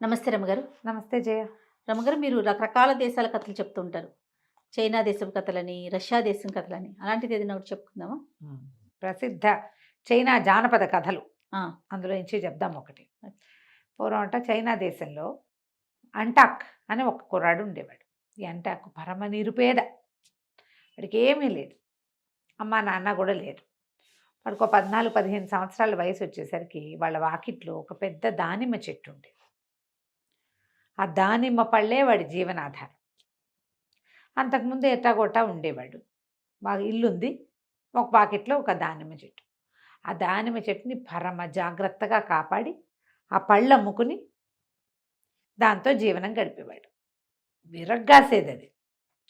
నమస్తే రమగారు. నమస్తే జయ. రమగారు, మీరు రకరకాల దేశాల కథలు చెప్తుంటారు. చైనా దేశం కథలని, రష్యా దేశం కథలని. అలాంటిది ఏదైనా ఒకటి చెప్పుకుందామా? హ్మ్. ప్రసిద్ధ చైనా జానపద కథలు ఆ! అందులో నుంచి చెప్దాం ఒకటి. పూర్వం చైనా దేశంలో అంటాక్ అని ఒక కుర్రాడు ఉండేవాడు. ఈ అంటాక్ పరమ నిరుపేద. వాడికి ఏమీ లేదు. అమ్మ నాన్న కూడా లేరు. వాడికి ఒక 14, 15 సంవత్సరాల వయసు వచ్చేసరికి వాళ్ళ వాకిట్లో ఒక పెద్ద దానిమ్మ చెట్టు ఉండేది. ఆ దానిమ్మ పళ్ళే వాడి జీవనాధారం. అంతకుముందు ఎట్టాగొట్టా ఉండేవాడు. బాగా ఇల్లుంది. ఒక వాకిట్లో ఒక దానిమ్మ చెట్టు. ఆ దానిమ్మ చెట్టుని పరమ జాగ్రత్తగా కాపాడి ఆ పళ్ళు అమ్ముకుని దాంతో జీవనం గడిపేవాడు. విరగ్గాసేది అది.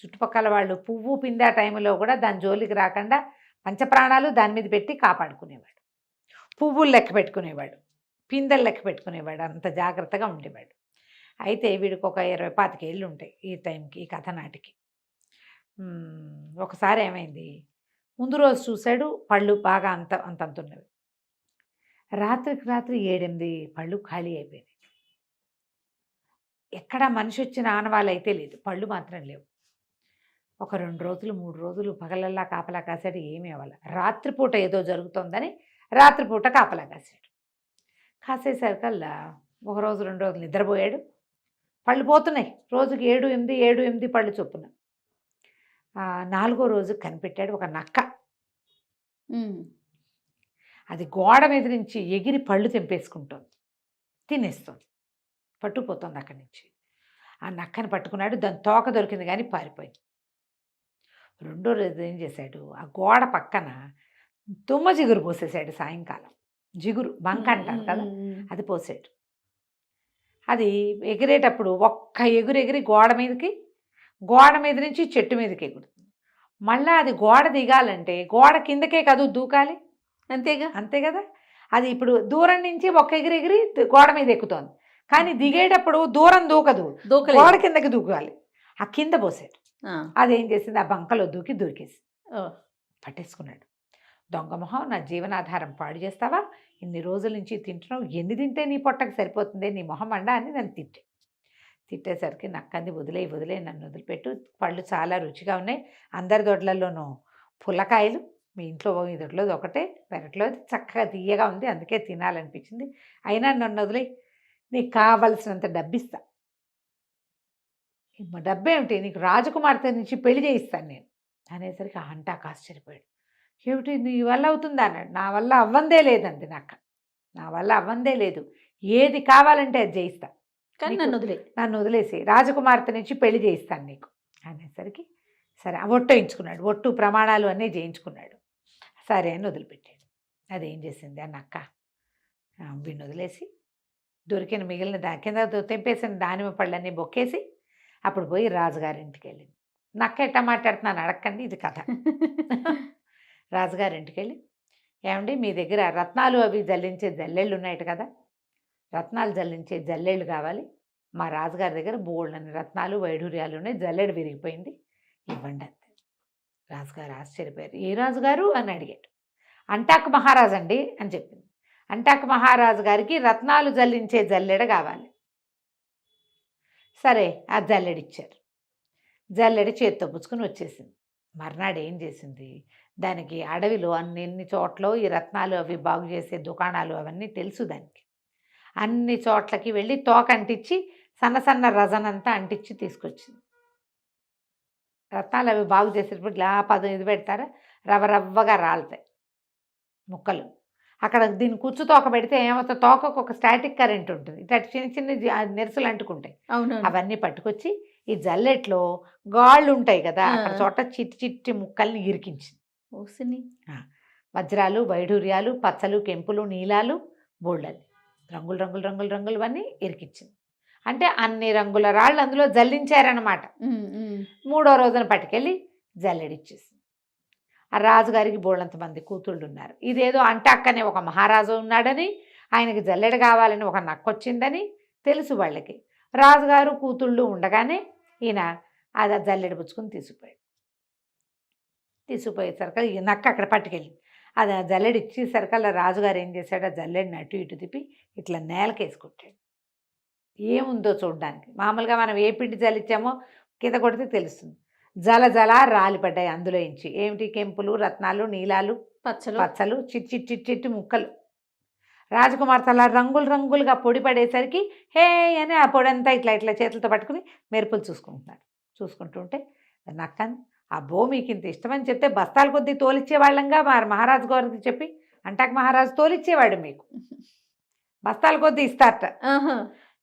చుట్టుపక్కల వాళ్ళు పువ్వు పిందా టైంలో కూడా దాని జోలికి రాకుండా పంచప్రాణాలు దాని మీద పెట్టి కాపాడుకునేవాడు. పువ్వులు లెక్క పెట్టుకునేవాడు, పిందెలు లెక్క పెట్టుకునేవాడు. అంత జాగ్రత్తగా ఉండేవాడు. అయితే వీడికి ఒక 20, 25 ఏళ్ళు ఉంటాయి ఈ టైంకి, ఈ కథ నాటికి. ఒకసారి ఏమైంది, ముందు రోజు చూశాడు పళ్ళు బాగా అంతంతున్నవి. రాత్రికి రాత్రి 7, 8 పళ్ళు ఖాళీ అయిపోయినాయి. ఎక్కడా మనిషి వచ్చిన ఆనవాళ్ళు అయితే లేదు, పళ్ళు మాత్రం లేవు. ఒక 2 రోజులు 3 రోజులు పగలల్లా కాపలా కాసాడు, ఏమీ అవ్వాలి. రాత్రిపూట ఏదో జరుగుతోందని రాత్రిపూట కాపలా కాసాడు. కాసేసరికల్లా ఒక రోజు 2 రోజులు నిద్రపోయాడు. పళ్ళు పోతున్నాయి, రోజుకి 7, 8, 7, 8 పళ్ళు చొప్పున. 4వ రోజు కనిపెట్టాడు ఒక నక్క. అది గోడ మీద నుంచి ఎగిరి పళ్ళు తెంపేసుకుంటోంది, తినేస్తుంది, పట్టుకుపోతుంది అక్కడి నుంచి. ఆ నక్కని పట్టుకున్నాడు. దాని తోక దొరికింది కానీ పారిపోయింది. 2వ రోజు ఏం చేశాడు, ఆ గోడ పక్కన తుమ్మ జిగురు పోసేసాడు. సాయంకాలం జిగురు బంక అంటారు కదా, అది పోసాడు. అది ఎగిరేటప్పుడు ఒక్క ఎగిరి గోడ మీద నుంచి చెట్టు మీదకి ఎగురుతుంది. మళ్ళీ అది గోడ దిగాలంటే గోడ కిందకే కాదు దూకాలి, అంతే కదా. అది ఇప్పుడు దూరం నుంచి ఒక్క ఎగిరి గోడ మీద ఎక్కుతోంది, కానీ దిగేటప్పుడు దూరం దూకదు, గోడ కిందకి దూకాలి. ఆ కింద పోసాడు. అదేం చేసింది, ఆ బంకలో దూకేసి పట్టేసుకున్నాడు. దొంగ మొహం, నా జీవనాధారం పాడు చేస్తావా, ఇన్ని రోజుల నుంచి తింటున్నావు, ఎన్ని తింటే నీ పొట్టకు సరిపోతుంది, నీ మొహం అండా అని నన్ను తిట్టేసరికి నక్కంది, వదిలే నన్ను వదిలిపెట్టు, పళ్ళు చాలా రుచిగా ఉన్నాయి, అందరి దొడ్లలోనూ పుల్లకాయలు, మీ ఇంట్లో ఈ దొడ్లోది ఒకటే, పెరట్లోది చక్కగా తీయగా ఉంది, అందుకే తినాలనిపించింది, అయినా నన్ను వదిలే, నీకు కావలసినంత డబ్బిస్తా. డబ్బేమిటి, నీకు రాజకుమార్తె నుంచి పెళ్లి చేయిస్తాను నేను అనేసరికి అంటాక ఆశ్చర్యపోయాడు. ఏమిటి నీ వల్ల అవుతుందా అన్నాడు. నా వల్ల అవ్వందే లేదండి, నా వల్ల అవ్వందే లేదు, ఏది కావాలంటే అది చేయిస్తా, కానీ నన్ను వదిలేసి రాజకుమార్తె నుంచి పెళ్లి చేయిస్తాను నీకు అనేసరికి సరే ఒట్టు వేయించుకున్నాడు. ఒట్టు ప్రమాణాలు అన్నీ చేయించుకున్నాడు. సరే అని వదిలిపెట్టాడు. అదేం చేసింది ఆ నక్క, వీడిని వదిలేసి దొరికిన మిగిలిన కింద తెంపేసిన దానిమ్మ పళ్ళన్నీ బొక్కేసి అప్పుడు పోయి రాజుగారింటికి వెళ్ళింది. నక్క ఎట్టా మాట్లాడుతున్నాను అడగండి, ఇది కథ. రాజుగారింటికి వెళ్ళి, ఏమండి మీ దగ్గర రత్నాలు అవి జల్లించే జల్లెళ్ళు ఉన్నాయట కదా, రత్నాలు జల్లించే జల్లెళ్ళు కావాలి, మా రాజుగారి దగ్గర బోళ్ళని రత్నాలు వైఢూర్యాలు ఉన్నాయి, జల్లెడు విరిగిపోయింది, ఇవ్వండి అంతే. రాజుగారు ఆశ్చర్యపోయారు. ఏ రాజుగారు అని అడిగాడు. అంటాక్ మహారాజు అండి అని చెప్పింది. అంటాక్ మహారాజు గారికి రత్నాలు జల్లించే జల్లెడ కావాలి. సరే ఆ జల్లెడిచ్చారు. జల్లెడి చేత్తో పుచ్చుకొని వచ్చేసింది. మర్నాడు ఏం చేసింది, దానికి అడవిలో అన్ని చోట్ల ఈ రత్నాలు అవి బాగు చేసే దుకాణాలు అవన్నీ తెలుసు దానికి. అన్ని చోట్లకి వెళ్ళి తోక అంటించి సన్న రజనంతా అంటించి తీసుకొచ్చింది. రత్నాలు అవి బాగు చేసేటప్పుడు ఇలా ఇది పెడతారా, రవ్వగా రాలుతాయి ముక్కలు. అక్కడ దీన్ని కూర్చు తోక పెడితే ఏమవుతుంది, తోకకు ఒక స్టాటిక్ కరెంట్ ఉంటుంది, ఇట్లా చిన్న నెరుసులు అంటుకుంటాయి. అవన్నీ పట్టుకొచ్చి ఈ జల్లెట్లో గాళ్ళు ఉంటాయి కదా, అక్కడ చోట చిట్టి ముక్కల్ని ఇరికించింది. వజ్రాలు వైఢూర్యాలు పచ్చలు కెంపులు నీలాలు బోళ్ళలు రంగులు అన్నీ ఇరికించింది. అంటే అన్ని రంగుల రాళ్ళు అందులో జల్లించారనమాట. 3వ రోజున పట్టుకెళ్ళి జల్లెడిచ్చేసింది. ఆ రాజుగారికి బోళ్ళంత మంది కూతుళ్ళు ఉన్నారు. ఇదేదో అంటాక్కనే ఒక మహారాజు ఉన్నాడని, ఆయనకి జల్లెడ కావాలని ఒక నక్కొచ్చిందని తెలుసు వాళ్ళకి. రాజుగారు కూతుళ్ళు ఉండగానే ఈయన అది జల్లెడ పుచ్చుకొని తీసుకుపోయేసరికి ఈ నక్క అక్కడ పట్టుకెళ్ళింది. అది ఆ జల్లెడ ఇచ్చేసరికల్లా రాజుగారు ఏం చేశాడు, ఆ జల్లెడిని అటు ఇటు తిప్పి ఇట్లా నేలకేసి కొట్టాడు. ఏముందో చూడడానికి. మామూలుగా మనం ఏ పిండి జల్లిచ్చామో కింద కొడితే తెలుస్తుంది. జల జల రాలిపడ్డాయి అందులో ఇంచి. ఏమిటి? కెంపులు, రత్నాలు, నీలాలు, పచ్చలు. పచ్చలు, చిట్టి ముక్కలు. రాజకుమార్తె అలా రంగులు రంగులుగా పొడి పడేసరికి హే అని ఆ పొడంతా ఇట్లా ఇట్లా చేతులతో పట్టుకుని మెరుపులు చూసుకుంటున్నాడు. చూసుకుంటుంటే నక్కని అబ్బో మీకు ఇంత ఇష్టమని చెప్తే బస్తాల కొద్దీ తోలిచ్చేవాళ్ళంగా మరి మహారాజు గారికి చెప్పి అంటాక మహారాజు తోలిచ్చేవాడు మీకు. బస్తాల కొద్దీ ఇస్తారట. ఆహా.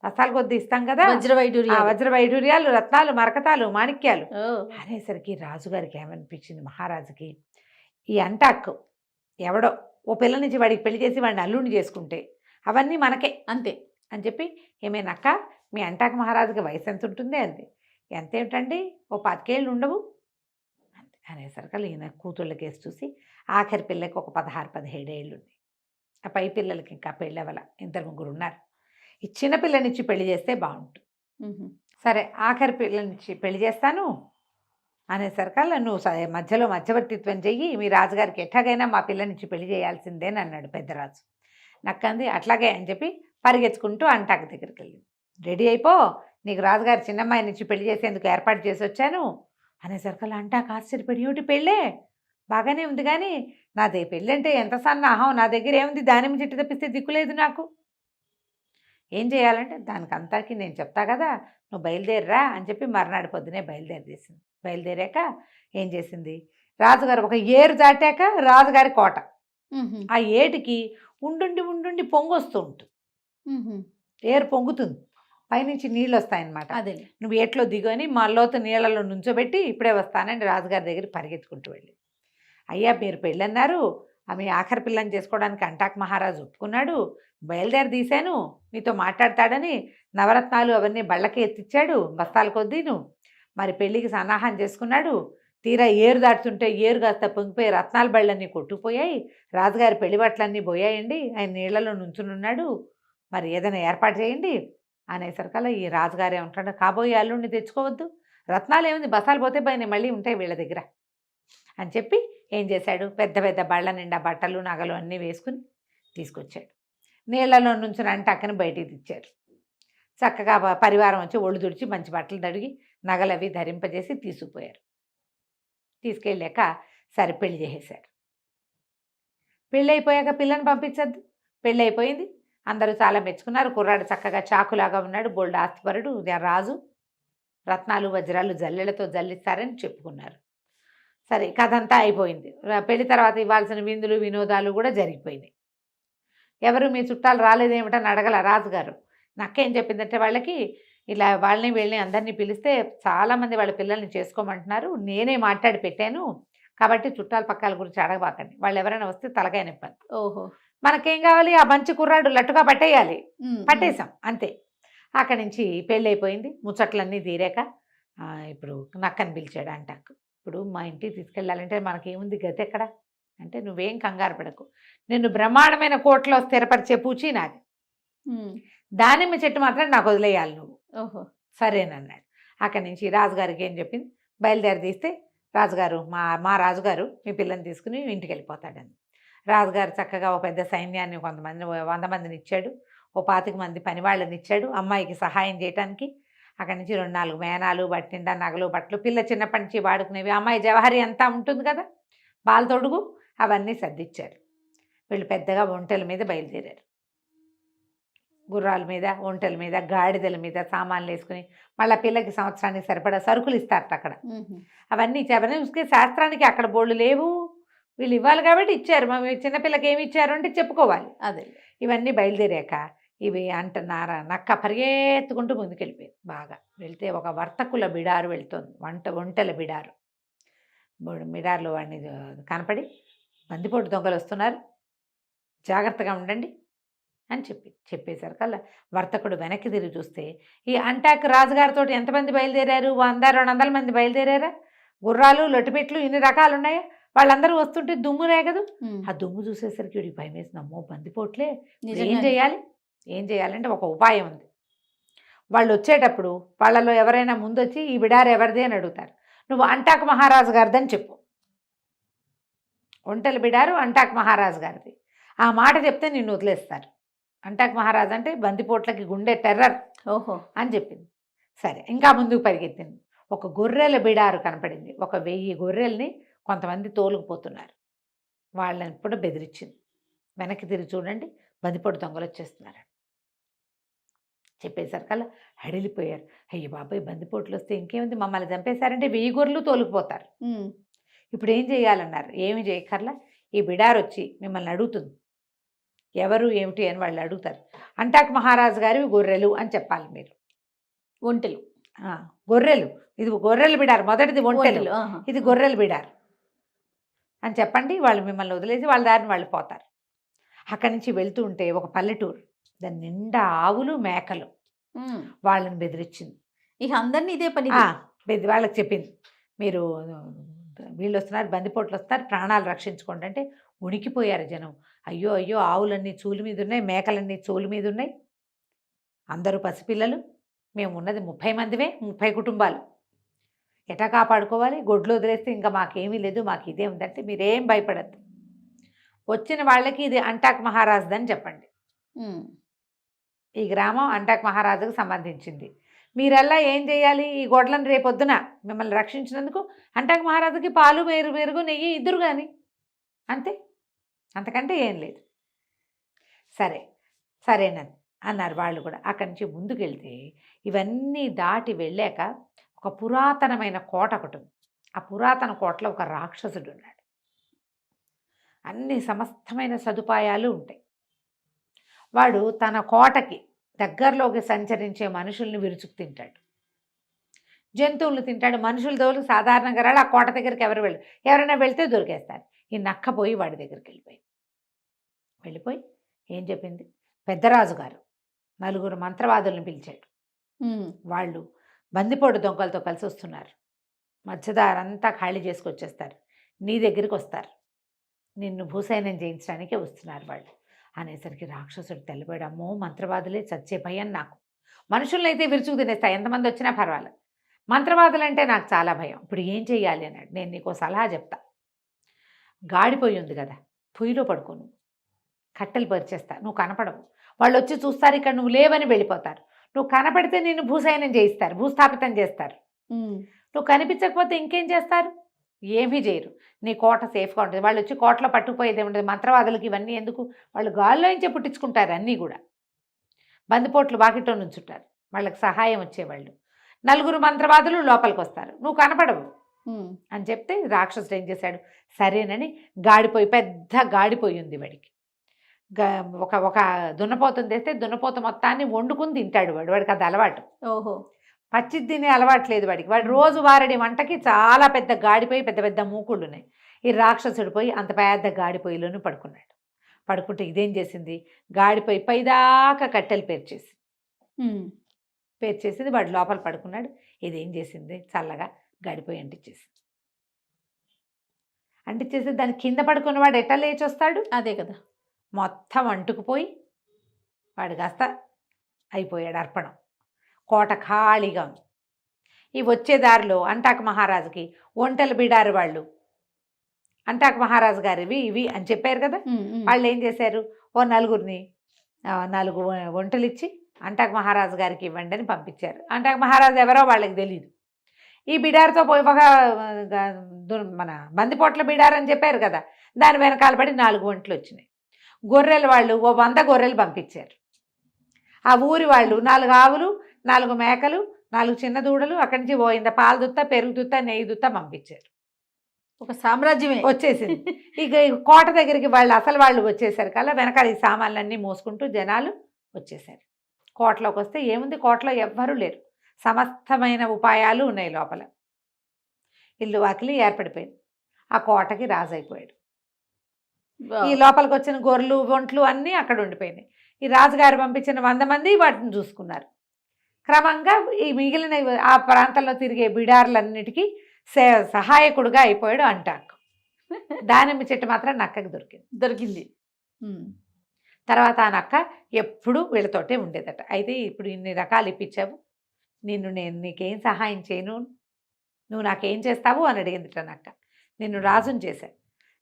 బస్తాల కొద్దీ ఇస్తాం కదా, వజ్ర వైడూర్యాలు. వజ్ర వైడూర్యాలు, రత్నాలు, మరకతాలు, మాణిక్యాలు ఓ. అనేసరికి రాజుగారికి ఏమనిపించింది, మహారాజుకి ఈ అంటాక్ ఎవడో ఓ పిల్ల నుంచి వాడికి పెళ్లి చేసి వాడిని అల్లుడిని చేసుకుంటే అవన్నీ మనకే అంతే అని చెప్పి, ఏమేనక్క మీ అంటాక మహారాజుకి వయసు ఎంత ఉంటుంది అంది. ఎంతేమిటండి ఓ 10 ఏళ్ళు ఉండవు అంతే అనేసరికి ఈయన కూతుళ్ళ కేసు చూసి ఆఖరి పిల్లకి ఒక 16-17 ఏళ్ళు ఉంది. ఆ పై పిల్లలకి ఇంకా పెళ్ళవల 2-3 ఉన్నారు. ఈ చిన్న పిల్లనిచ్చి పెళ్లి చేస్తే బాగుంటుంది. సరే ఆఖరి పిల్లనిచ్చి పెళ్లి చేస్తాను అనేసరికల్లా నువ్వు మధ్యలో మధ్యవర్తిత్వం చెయ్యి, మీ రాజుగారికి ఎట్లాగైనా మా పిల్లనిచ్చి పెళ్లి చేయాల్సిందేని అన్నాడు పెద్దరాజు. నక్కంది అట్లాగే అని చెప్పి పరిగెత్తుకుంటూ అంటాక దగ్గరికి వెళ్ళింది. రెడీ అయిపో, నీకు రాజుగారి చిన్నమ్మాయి నుంచి పెళ్లి చేసేందుకు ఏర్పాటు చేసి వచ్చాను అనేసరికల్లా అంటాక ఆశ్చర్యపడి ఏమిటి పెళ్ళే బాగానే ఉంది కానీ నాదే పెళ్ళి అంటే ఎంత సన్నాహం, నా దగ్గర ఏముంది దానిమ్మ చెట్టు తప్పిస్తే దిక్కులేదు నాకు, ఏం చేయాలంటే దానికి అంతాకి నేను చెప్తా కదా నువ్వు బయలుదేరరా అని చెప్పి మర్నాడు పొద్దునే బయలుదేరేసింది. బయలుదేరాక ఏం చేసింది, రాజుగారు ఒక ఏరు దాటాక రాజుగారి కోట, ఆ ఏటికి ఉండుండి పొంగు వస్తూ ఉంటుంది. ఏరు పొంగుతుంది, పైనుంచి నీళ్ళు వస్తాయన్నమాట. అదే నువ్వు ఏట్లో దిగని మళ్ళోత నీళ్ళలో నుంచోబెట్టి ఇప్పుడే వస్తానని రాజుగారి దగ్గర పరిగెత్తుకుంటూ వెళ్ళి, అయ్యా మీరు పెళ్ళన్నారు, ఆమె ఆఖరి పిల్లని చేసుకోవడానికి అంటాక మహారాజు ఒప్పుకున్నాడు, బయలుదేరి తీశాను మీతో మాట్లాడతాడని నవరత్నాలు అవన్నీ బళ్ళకి ఎత్తిచ్చాడు బస్తాల కొద్దీను, మరి పెళ్ళికి సన్నాహం చేసుకున్నాడు. తీరా ఏరు దాటుతుంటే ఏరు కాస్త పొంగిపోయి రత్నాల బళ్ళన్నీ కొట్టుకుపోయాయి, రాజుగారి పెళ్లి బట్టలన్నీ పోయాయండి, ఆయన నీళ్లలో నుంచునున్నాడు, మరి ఏదైనా ఏర్పాటు చేయండి అనేసరికల్లా ఈ రాజుగారు ఏమంటాడు, కాబోయే అల్లుడిని తెచ్చుకోవద్దు, రత్నాలు ఏముంది బస్తాలు పోతే పైన మళ్ళీ ఉంటాయి వీళ్ళ దగ్గర అని చెప్పి ఏం చేశాడు, పెద్ద పెద్ద బళ్ళ నిండా బట్టలు నగలు అన్నీ వేసుకుని తీసుకొచ్చాడు. నీళ్లలో నుంచి అంటాకని బయటికి తెచ్చారు. చక్కగా పరివారం వచ్చి ఒళ్ళు తుడిచి మంచి బట్టలు తడిగి నగలు అవి ధరింపజేసి తీసుకుపోయారు. తీసుకెళ్ళాక సరే పెళ్లి చేసేశారు. పెళ్ళి అయిపోయాక పిల్లని పంపించద్దు, పెళ్ళి అయిపోయింది, అందరూ చాలా మెచ్చుకున్నారు. కుర్రాడు చక్కగా చాకులాగా ఉన్నాడు, బోల్డ్ ఆస్తిపరుడు, రాజు, రత్నాలు వజ్రాలు జల్లెలతో జల్లిస్తారని చెప్పుకున్నారు. సరే కథ అంతా అయిపోయింది. పెళ్లి తర్వాత ఇవ్వాల్సిన విందులు వినోదాలు కూడా జరిగిపోయినాయి. ఎవరు మీ చుట్టాలు రాలేదేమిటని అడగల రాజుగారు. నక్కేం చెప్పిందంటే వాళ్ళకి ఇలా వాళ్ళని వీళ్ళని అందరినీ పిలిస్తే చాలామంది వాళ్ళ పిల్లల్ని చేసుకోమంటున్నారు, నేనే మాట్లాడి పెట్టాను కాబట్టి చుట్టాల పక్కల గురించి అడగబాకండి, వాళ్ళు ఎవరైనా వస్తే తలకాయ నింపాలి. ఓహో, మనకేం కావాలి, ఆ మంచి కుర్రాడు లట్టుగా పట్టేయాలి, పట్టేశాం అంతే. అక్కడి నుంచి పెళ్ళి అయిపోయింది, ముచ్చట్లన్నీ తీరాక ఇప్పుడు నక్కని పిలిచాడు అంటాకు. ఇప్పుడు మా ఇంటికి తీసుకెళ్ళాలంటే మనకేముంది గతి ఎక్కడ అంటే, నువ్వేం కంగారు పడకు, నిన్ను బ్రహ్మాండమైన కోటలో స్థిరపరిచే పూచి నాది, దానిమ్మ చెట్టు మాత్రం నాకు వదిలేయాలి నువ్వు. ఓహో సరేనన్నాడు. అక్కడి నుంచి రాజుగారికి ఏం చెప్పింది, బయలుదేరి తీస్తే రాజుగారు మా రాజుగారు మీ పిల్లని తీసుకుని ఇంటికి వెళ్ళిపోతాడని. రాజుగారు చక్కగా ఒక పెద్ద సైన్యాన్ని 100 మందిని ఇచ్చాడు, ఓ 25 మంది పనివాళ్ళని ఇచ్చాడు అమ్మాయికి సహాయం చేయడానికి. అక్కడి నుంచి 2-4 మేనాలు, బట్టిండా, నగలు, బట్టలు, పిల్ల చిన్నప్పటి నుంచి వాడుకునేవి, అమ్మాయి జవహరి అంతా ఉంటుంది కదా, బాల తొడుగు అవన్నీ సర్దిచ్చారు. వీళ్ళు పెద్దగా ఒంటెల మీద బయలుదేరారు. గుర్రాల మీద, ఒంటెల మీద, గాడిదల మీద సామాన్లు వేసుకుని మళ్ళీ పిల్లకి సంవత్సరానికి సరిపడా సరుకులు ఇస్తారట అక్కడ. అవన్నీ ఇచ్చారు. శాస్త్రానికి అక్కడ బోర్డు లేవు, వీళ్ళు ఇవ్వాలి కాబట్టి ఇచ్చారు. మేము చిన్నపిల్లకి ఏమి ఇచ్చారు అంటే చెప్పుకోవాలి. అదే ఇవన్నీ బయలుదేరాక ఇవి నక్క పరిగెత్తుకుంటూ ముందుకెళ్ళిపోయింది. బాగా వెళ్తే ఒక వర్తకుల బిడారు వెళ్తోంది, ఒంటెల బిడారు. బిడారులో వాడిని కనపడి, బందిపోటు దొంగలు వస్తున్నారు, జాగ్రత్తగా ఉండండి అని చెప్పేసరికల్లా వర్తకుడు వెనక్కి తిరిగి చూస్తే ఈ అంటాక్ రాజుగారితో ఎంతమంది బయలుదేరారు, 100-200 మంది బయలుదేరారా, గుర్రాలు, లొట్టిపెట్లు ఇన్ని రకాలు ఉన్నాయా, వాళ్ళందరూ వస్తుంటే దుమ్ము రేగదు. ఆ దుమ్ము చూసేసరికి వీడికి భయం వేసింది, అమ్మో బందిపోట్లే, ఏం చేయాలంటే ఒక ఉపాయం ఉంది. వాళ్ళు వచ్చేటప్పుడు వాళ్ళలో ఎవరైనా ముందొచ్చి ఈ బిడారు ఎవరిది అని అడుగుతారు, నువ్వు అంటాక్ మహారాజు గారిదని చెప్పు, ఒంటెల బిడారు అంటాక్ మహారాజు గారిది, ఆ మాట చెప్తే నిన్ను వదిలేస్తారు. అంటాక్ మహారాజు అంటే బందిపోట్లకి గుండె టెర్రర్ ఓహో. అని చెప్పింది. సరే, ఇంకా ముందుకు పరిగెత్తింది. ఒక గొర్రెల బిడారు కనపడింది. ఒక 1000 గొర్రెల్ని కొంతమంది తోలుకుపోతున్నారు. వాళ్ళని కూడా బెదిరించింది. వెనక్కి తిరిగి చూడండి, బందిపోటు దొంగలు వచ్చేస్తున్నారు చెప్పేసరికల్లా హడిలిపోయారు. అయ్య బాబాయ్, బందిపోట్లు వస్తే ఇంకేముంది, మమ్మల్ని చంపేశారంటే 1000 గొర్రెలు తోలుకుపోతారు. ఇప్పుడు ఏం చేయాలన్నారు. ఏమి చేయక్కర్లా, ఈ బిడారు వచ్చి మిమ్మల్ని అడుగుతుంది, ఎవరు ఏమిటి అని వాళ్ళు అడుగుతారు. అంటాక్ మహారాజు గారి గొర్రెలు అని చెప్పాలి మీరు. ఒంటెలు. గొర్రెలు, ఇది గొర్రెలు బిడారు, మొదటిది ఒంటెలు, ఇది గొర్రెలు బిడారు అని చెప్పండి. వాళ్ళు మిమ్మల్ని వదిలేసి వాళ్ళ దారిని వాళ్ళు పోతారు. అక్కడి నుంచి వెళ్తూ ఉంటే ఒక పల్లెటూరు, దాని నిండా ఆవులు మేకలు. వాళ్ళని బెదిరించింది. ఇక అందరినీ ఇదే పని. వాళ్ళకి చెప్పింది, మీరు వీళ్ళు వస్తున్నారు, బందిపోట్లు వస్తున్నారు, ప్రాణాలు రక్షించుకోండి అంటే ఉనికిపోయారు జనం. అయ్యో అయ్యో, ఆవులన్నీ చూలు మీద ఉన్నాయి, మేకలన్నీ చూలు మీద ఉన్నాయి, అందరూ పసిపిల్లలు, మేము ఉన్నది 30 మందివే, 30 కుటుంబాలు, ఎటా కాపాడుకోవాలి, గొడ్లు వదిలేస్తే ఇంకా మాకేమీ లేదు, మాకు ఇదే ఉందంటే మీరేం భయపడద్దు, వచ్చిన వాళ్ళకి ఇది అంటాక్ మహారాజుదని చెప్పండి. ఈ గ్రామం అంటాక్ మహారాజుకు సంబంధించింది. మీరల్లా ఏం చేయాలి, ఈ గొడ్లను రేపొద్దున మిమ్మల్ని రక్షించినందుకు అంటాక్ మహారాజుకి పాలు పెరుగు నెయ్యి ఇద్దరు కానీ, అంతే, అంతకంటే ఏం లేదు. సరేనని అన్నారు వాళ్ళు కూడా. అక్కడి నుంచి ముందుకెళ్తే ఇవన్నీ దాటి వెళ్ళాక ఒక పురాతనమైన కోట ఒకటి ఉంది. ఆ పురాతన కోటలో ఒక రాక్షసుడు ఉన్నాడు. అన్ని సమస్తమైన సదుపాయాలు ఉంటాయి. వాడు తన కోటకి దగ్గరలోకి సంచరించే మనుషుల్ని విరుచుకు తింటాడు, జంతువులు తింటాడు, మనుషుల తోలు సాధారణంగా రాడు. ఆ కోట దగ్గరికి ఎవరైనా వెళ్తే దొరికేస్తారు. ఈ నక్క పోయి వాడి దగ్గరికి వెళ్ళిపోయి ఏం చెప్పింది, పెద్దరాజు గారు 4 మంత్రవాదులను పిలిచాడు. వాళ్ళు బందిపోటు దొంగలతో కలిసి వస్తున్నారు, మధ్యదారంతా ఖాళీ చేసుకొచ్చేస్తారు, నీ దగ్గరికి వస్తారు, నిన్ను భూసైనం చేయించడానికే వస్తున్నారు వాళ్ళు అనేసరికి రాక్షసుడు తెల్లబోయాడు. అమ్మో, మంత్రవాదులే, చచ్చే భయం నాకు. మనుషులనైతే విరుచుకు తినేస్తాయి, ఎంతమంది వచ్చినా పర్వాలేదు, మంత్రవాదులంటే నాకు చాలా భయం. ఇప్పుడు ఏం చెయ్యాలి అన్నాడు. నేను నీకు సలహా చెప్తా, గాడిపోయి ఉంది కదా, పొయ్యిలో పడుకోను, కట్టెలు పరిచేస్తా, నువ్వు కనపడవు, వాళ్ళు వచ్చి చూస్తారు, ఇక్కడ నువ్వు లేవని వెళ్ళిపోతారు. నువ్వు కనపడితే నిన్ను భూసైనం చేయిస్తారు, భూస్థాపితం చేస్తారు. నువ్వు కనిపించకపోతే ఇంకేం చేస్తారు, ఏమీ చేయరు, నీ కోట సేఫ్గా ఉంటుంది. వాళ్ళు వచ్చి కోటలో పట్టుకుపోయేది ఉంటుంది. మంత్రవాదులకి ఇవన్నీ ఎందుకు, వాళ్ళు గాల్లోంచే పుట్టించుకుంటారు అన్నీ కూడా. బందిపోట్లు వాకిట్లో నుంచుంటారు, వాళ్ళకి సహాయం వచ్చేవాళ్ళు. 4 మంత్రవాదులు లోపలికి వస్తారు, నువ్వు కనపడవు అని చెప్తే రాక్షసుడు ఏం చేశాడు, సరేనని గాడిపోయి, పెద్ద గాడిపోయి ఉంది వాడికి, ఒక దున్నపోతం తెస్తే దున్నపోత మొత్తాన్ని వండుకుని తింటాడు వాడికి అది అలవాటు. ఓహో. పచ్చి తినే అలవాట్లేదు వాడికి. వాడు రోజు వారడి వంటకి చాలా పెద్ద గాడిపోయి, పెద్ద పెద్ద మూకుళ్ళు ఉన్నాయి. ఈ రాక్షసుడు పోయి అంత పెద్ద గాడిపోయిలోనూ పడుకున్నాడు. పడుకుంటే ఇదేం చేసింది, గాడిపోయి పైదాకా కట్టెలు పేర్చేసింది. వాడు లోపల పడుకున్నాడు. ఇదేం చేసింది, చల్లగా గాడిపోయి అంటించేసి దాని కింద పడుకున్నవాడు ఎట్లా లేచి వస్తాడు, అదే కదా, మొత్తం అంటుకుపోయి వాడు కాస్త అయిపోయాడు అర్పణం. కోట ఖాళీగా ఉంది. ఈ వచ్చే దారిలో అంటాక్ మహారాజుకి ఒంటెలు బిడారు వాళ్ళు, అంటాక్ మహారాజు గారివి ఇవి అని చెప్పారు కదా, వాళ్ళు ఏం చేశారు, ఓ 4 ఒంటెలు ఇచ్చి అంటాక్ మహారాజు గారికి ఇవ్వండి అని పంపించారు. అంటాక్ మహారాజు ఎవరో వాళ్ళకి తెలియదు. ఈ బిడారుతో పోయి ఒక మన బందిపోట్ల బిడారు అని చెప్పారు కదా, దాని వెనకాల పడి 4 ఒంటెలు వచ్చినాయి. గొర్రెలు వాళ్ళు ఓ 100 గొర్రెలు పంపించారు. ఆ ఊరి వాళ్ళు 4 ఆవులు, 4 మేకలు, 4 చిన్న దూడలు, అక్కడి నుంచి పోయింద పాల దుత్త, పెరుగు దుత్త, నెయ్యి దుత్త పంపించారు. ఒక సామ్రాజ్యమే వచ్చేసింది. ఇక కోట దగ్గరికి వాళ్ళు వచ్చేసరికి అలా వెనకాల ఈ సామాన్లన్నీ మోసుకుంటూ జనాలు వచ్చేసారు. కోటలోకి వస్తే ఏముంది, కోటలో ఎవ్వరూ లేరు, సమస్తమైన ఉపాయాలు ఉన్నాయి లోపల, ఇల్లు వాకిలి ఏర్పడిపోయింది. ఆ కోటకి రాజు అయిపోయాడు. ఈ లోపలికి వచ్చిన గొర్రెలు ఒంట్లు అన్నీ అక్కడ ఉండిపోయినాయి. ఈ రాజుగారు పంపించిన 100 మంది వాటిని చూసుకున్నారు. క్రమంగా ఈ మిగిలిన ఆ ప్రాంతంలో తిరిగే బిడారులన్నిటికీ సహాయకుడుగా అయిపోయాడు అంటాక్. దానిమ్మ చెట్టు మాత్రం నక్కకి దొరికింది. తర్వాత ఆ నక్క ఎప్పుడూ వీళ్ళతోటే ఉండేదట. అయితే ఇప్పుడు ఇన్ని రకాలు ఇప్పించావు, నేను నీకేం సహాయం చేయను, నువ్వు నాకేం చేస్తావు అని అడిగిందిట నక్క. నిన్ను రాజుని చేశా,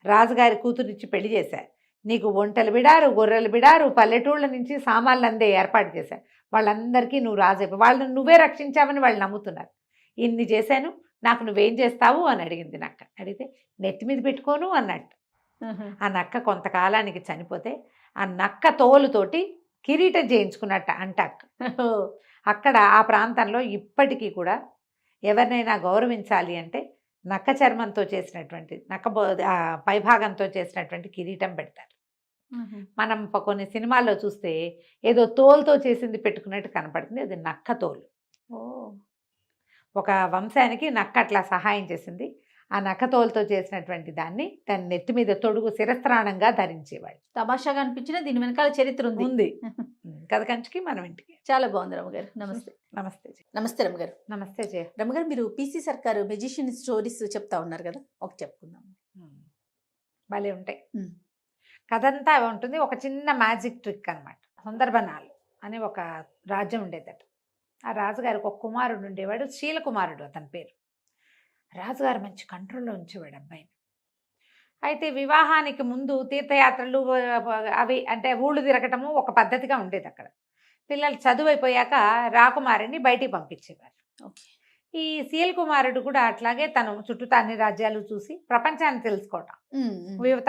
రాజుగారి కూతురిచ్చి పెళ్లి చేశా, నీకు ఒంటెలు బిడారు, గొర్రెలు బిడారు, పల్లెటూళ్ళ నుంచి సామాన్లు అందే ఏర్పాటు చేశాను. వాళ్ళందరికీ నువ్వు రాజైపోయి వాళ్ళని నువ్వే రక్షించావని వాళ్ళు నమ్ముతున్నారు. ఇన్ని చేశాను, నాకు నువ్వేం చేస్తావు అని అడిగింది నక్క. అడిగితే నెత్తి మీద పెట్టుకోను అన్నట్టు. ఆ నక్క కొంతకాలానికి చనిపోతే ఆ నక్క తోలుతోటి కిరీటం చేయించుకున్నట్ట అంట అక్క. అక్కడ ఆ ప్రాంతంలో ఇప్పటికీ కూడా ఎవరినైనా గౌరవించాలి అంటే నక్క చర్మంతో చేసినటువంటి పైభాగంతో చేసినటువంటి కిరీటం పెడతారు. మనం కొన్ని సినిమాల్లో చూస్తే ఏదో తోలుతో చేసింది పెట్టుకున్నట్టు కనపడుతుంది, అది నక్క తోలు. ఒక వంశానికి నక్క అట్లా సహాయం చేసింది. ఆ నక్క తోలుతో చేసినటువంటి దాన్ని తన నెత్తి మీద తొడుగు శిరస్త్రాణంగా ధరించేవాడు. తమాషాగా అనిపించినా దీని వెనకాల చరిత్ర ఉంది. కథ కంచికి మనం ఇంటికి. చాలా బాగుంది రమ్మగారు. నమస్తే. నమస్తే. నమస్తే రమ్మగారు. నమస్తే జయ. రమ్మగారు, మీరు పిసి సర్కారు మెజిషియన్ స్టోరీస్ చెప్తా ఉన్నారు కదా, ఒక చెప్పుకుందాం. భలే ఉంటాయి. కథ అంతా ఉంటుంది. ఒక చిన్న మ్యాజిక్ ట్రిక్ అనమాట. సుందర్బనాలు అని ఒక రాజ్యం ఉండేదట. ఆ రాజుగారికి ఒక కుమారుడు ఉండేవాడు, శీలకుమారుడు అతని పేరు. రాజుగారు మంచి కంట్రోల్లో ఉంచేవాడు అబ్బాయిని. అయితే వివాహానికి ముందు తీర్థయాత్రలు అవి అంటే ఊళ్ళు తిరగటము ఒక పద్ధతిగా ఉండేది అక్కడ. పిల్లలు చదువు అయిపోయాక రాకుమారిని బయటికి పంపించేవారు. ఈ శీలకుమారుడు కూడా అట్లాగే తను చుట్టూ అన్ని రాజ్యాలు చూసి ప్రపంచాన్ని తెలుసుకోవటం.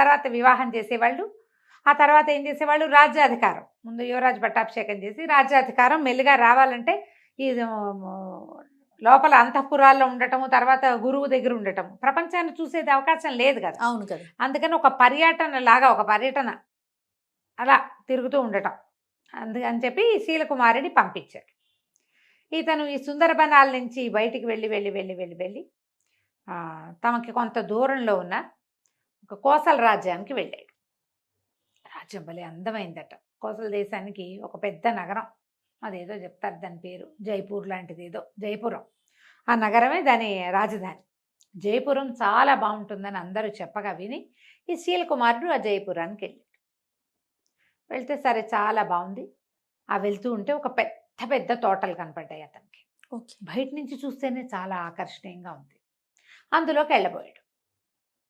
తర్వాత వివాహం చేసేవాళ్ళు. ఆ తర్వాత ఏం చేసేవాళ్ళు, రాజ్యాధికారం. ముందు యువరాజు పట్టాభిషేకం చేసి రాజ్యాధికారం మెల్లిగా రావాలంటే ఈ లోపల అంతఃపురాల్లో ఉండటము, తర్వాత గురువు దగ్గర ఉండటము, ప్రపంచాన్ని చూసేది అవకాశం లేదు కదా. అవును కదా. అందుకని ఒక పర్యటన అలా తిరుగుతూ ఉండటం. అందుకని చెప్పి శీలకుమారిని పంపించారు. ఇతను ఈ సుందరబనాల నుంచి బయటికి వెళ్ళి తమకి కొంత దూరంలో ఉన్న ఒక కోసల రాజ్యానికి వెళ్ళాడు. రాజ్యం భలే అందమైందట. కోసల దేశానికి ఒక పెద్ద నగరం, అదేదో చెప్తారు దాని పేరు, జైపూర్ లాంటిది ఏదో, జైపురం. ఆ నగరమే దాని రాజధాని. జైపురం చాలా బాగుంటుందని అందరూ చెప్పగా విని ఈ శీలకుమారుడు ఆ జైపురానికి వెళ్తే సరే చాలా బాగుంది. ఆ వెళ్తూ ఉంటే ఒక పెద్ద పెద్ద తోటలు కనపడ్డాయి అతనికి. బయట నుంచి చూస్తేనే చాలా ఆకర్షణీయంగా ఉంది. అందులోకి వెళ్ళబోయాడు.